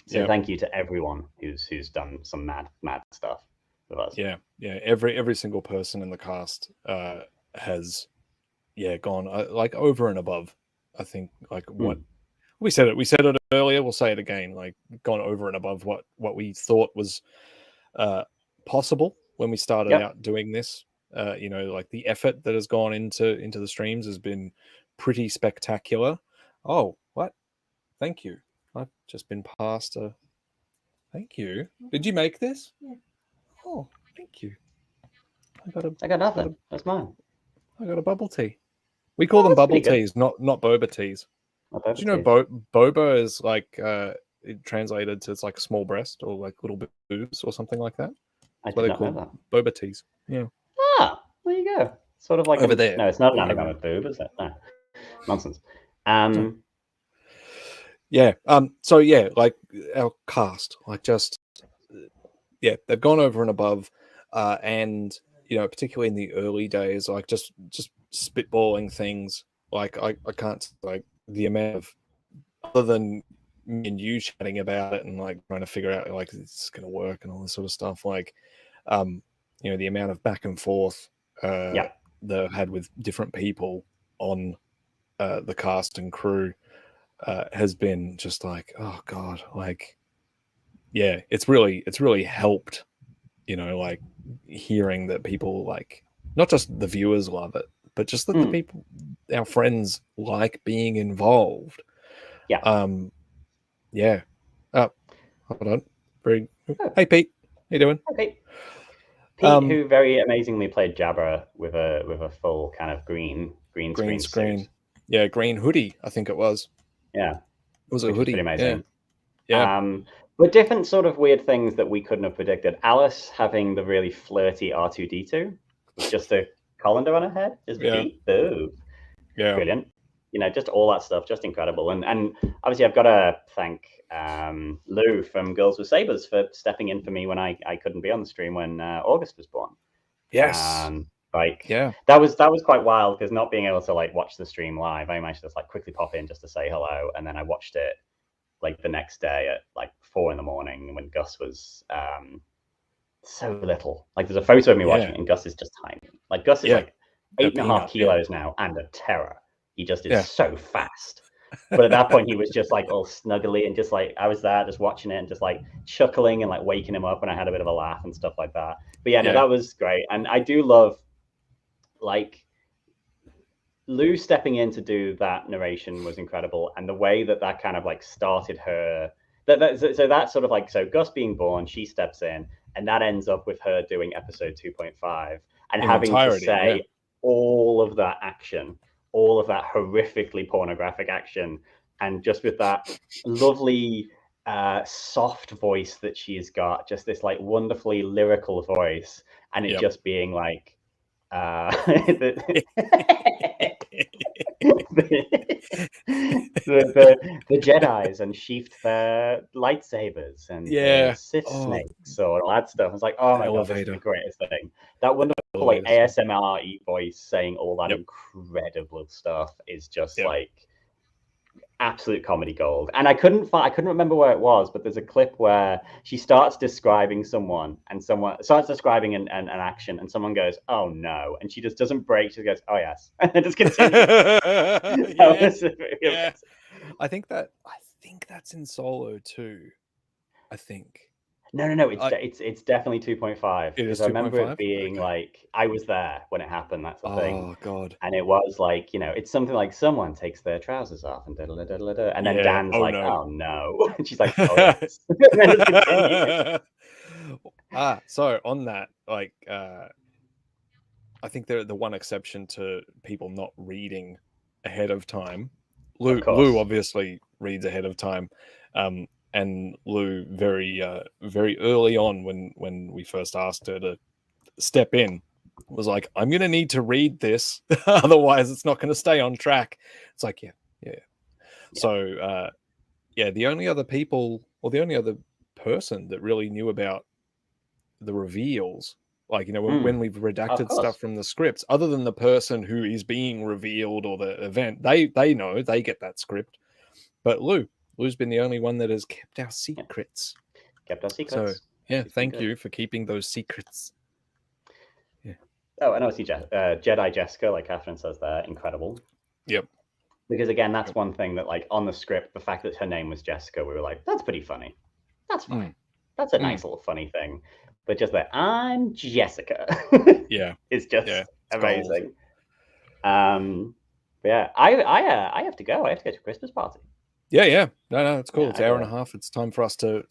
So thank you to everyone who's done some mad stuff with us. Yeah. Every single person in the cast has gone like over and above. I think like what we said it earlier. We'll say it again. Like gone over and above what we thought was possible when we started out doing this. Like the effort that has gone into the streams has been pretty spectacular. Oh, what? Thank you. I've just been passed a. Thank you. Did you make this? Yeah. Oh, thank you. I got nothing. That's mine. I got a bubble tea. We call them bubble teas, not boba teas. Boba Do you know boba is like it translated to it's like small breast or like little boobs or something like that? I That's what did they not call know that. boba teas. Yeah. Ah, there you go. Sort of like over there. No, it's not an anagram of boob, is it? No. Nonsense. Yeah. So yeah, like our cast, like just they've gone over and above, and particularly in the early days, like just spitballing things. Like I can't like the amount of other than me and you chatting about it and like trying to figure out like it's gonna work and all this sort of stuff. Like, the amount of back and forth that I've had with different people on the cast and crew has been just like, oh god, like it's really helped, like hearing that people like not just the viewers love it, but just that the people, our friends, like being involved. Hold on. Hey Pete, how you doing? Okay. Pete, who very amazingly played Jabba with a full kind of green screen suit. Yeah, green hoodie, I think it was. Yeah. It was a Which hoodie. Pretty amazing. Yeah. But different sort of weird things that we couldn't have predicted. Alice having the really flirty R2D2 with just a colander on her head is Pete. Ooh. Yeah. Brilliant. Just all that stuff, just incredible. And obviously I've got to thank Lou from Girls with Sabers for stepping in for me when I couldn't be on the stream when August was born. Yes. That was quite wild because not being able to like watch the stream live, I managed to just like quickly pop in just to say hello, and then I watched it like the next day at like 4 a.m. when Gus was so little. Like there's a photo of me watching it and Gus is just tiny. Like Gus is like 8.5 kilos now and a terror. He just is so fast. But at that point he was just like all snuggly and just like I was there just watching it and just like chuckling and like waking him up, and I had a bit of a laugh and stuff like that. But no, that was great. And I do love like Lou stepping in to do that narration was incredible, and the way that kind of like started her so that sort of like, so Gus being born, she steps in, and that ends up with her doing episode 2.5 and having to say all of that action, all of that horrifically pornographic action, and just with that lovely soft voice that she's got, just this like wonderfully lyrical voice, and it just being like the Jedis and sheathed their lightsabers and the Sith snakes or all that stuff. I was like, oh my god, this is the greatest thing. That wonderful like ASMR voice saying all that incredible stuff is just like absolute comedy gold. And I couldn't remember where it was, but there's a clip where she starts describing someone and someone starts describing an action and someone goes, oh no, and she just doesn't break. She goes, oh yes, and just continues. I think that's in Solo too. I think. No. It's definitely 2.5. It is 2.5? I remember it being like I was there when it happened. That's the thing. Oh god. And it was like, it's something like someone takes their trousers off and and then Dan's like, oh no, and she's like, oh yes. And then it continues. So on that, like, I think the one exception to people not reading ahead of time Lou obviously reads ahead of time, and Lou very early on when we first asked her to step in was like, I'm gonna need to read this, otherwise it's not gonna stay on track. It's like, yeah. So the only other people, or the only other person that really knew about the reveals, like, you know, when we've redacted stuff from the scripts, other than the person who is being revealed or the event, they know, they get that script. But Lou's been the only one that has kept our secrets. Kept our secrets. So yeah, She's thank been you for keeping those secrets. Yeah. Oh, and obviously Jedi Jessica, like Catherine says there, incredible. Yep. Because again, that's one thing that, like, on the script, the fact that her name was Jessica, we were like, that's pretty funny. That's fine. That's a nice little funny thing. But just that I'm Jessica, it's just amazing. But yeah, I have to go. I have to go to a Christmas party. Yeah. No, it's cool. Yeah, it's an hour and a half. It's time for us to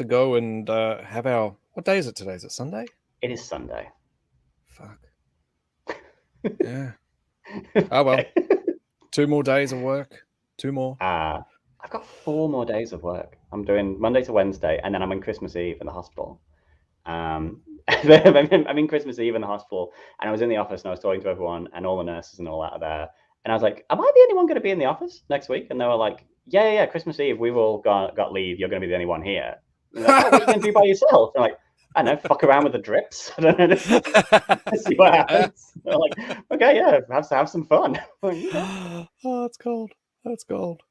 go and have our. What day is it today? Is it Sunday? It is Sunday. Fuck. Yeah. Oh well. 2 more days of work. 2 more. I've got 4 more days of work. I'm doing Monday to Wednesday, and then I'm on Christmas Eve in the hospital. I'm in Christmas Eve in the hospital, and I was in the office and I was talking to everyone, and all the nurses and all that are there. And I was like, am I the only one going to be in the office next week? And they were like, yeah, Christmas Eve, we've all got leave. You're going to be the only one here. And like, what are you going to do by yourself? And I'm like, I don't know, fuck around with the drips. I don't know. See what happens. They're like, okay, yeah, have some fun. Oh, that's gold. That's gold.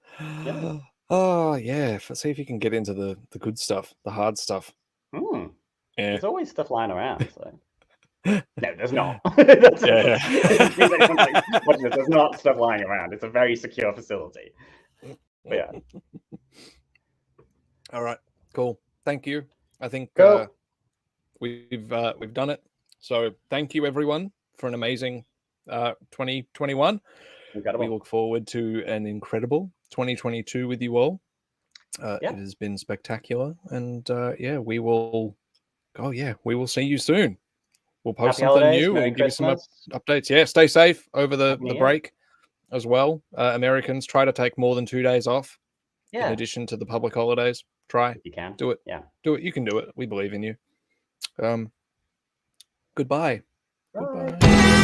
Yeah. Oh yeah. See if you can get into the good stuff, the hard stuff. Yeah. There's always stuff lying around. So. No, there's not. There's not stuff lying around. It's a very secure facility. But yeah. All right. Cool. Thank you. I think we've done it. So thank you everyone for an amazing 2021. Incredible. We look forward to an incredible 2022 with you all. It has been spectacular, and we will. Oh yeah, we will see you soon. We'll post Happy something holidays, new. Merry We'll give you some Christmas. updates. Yeah, stay safe over the Happy New Year. break as well. Americans, try to take more than 2 days off. Yeah. In addition to the public holidays, try. If you can. Do it. Yeah. Do it. You can do it. We believe in you. Goodbye. Bye. Goodbye.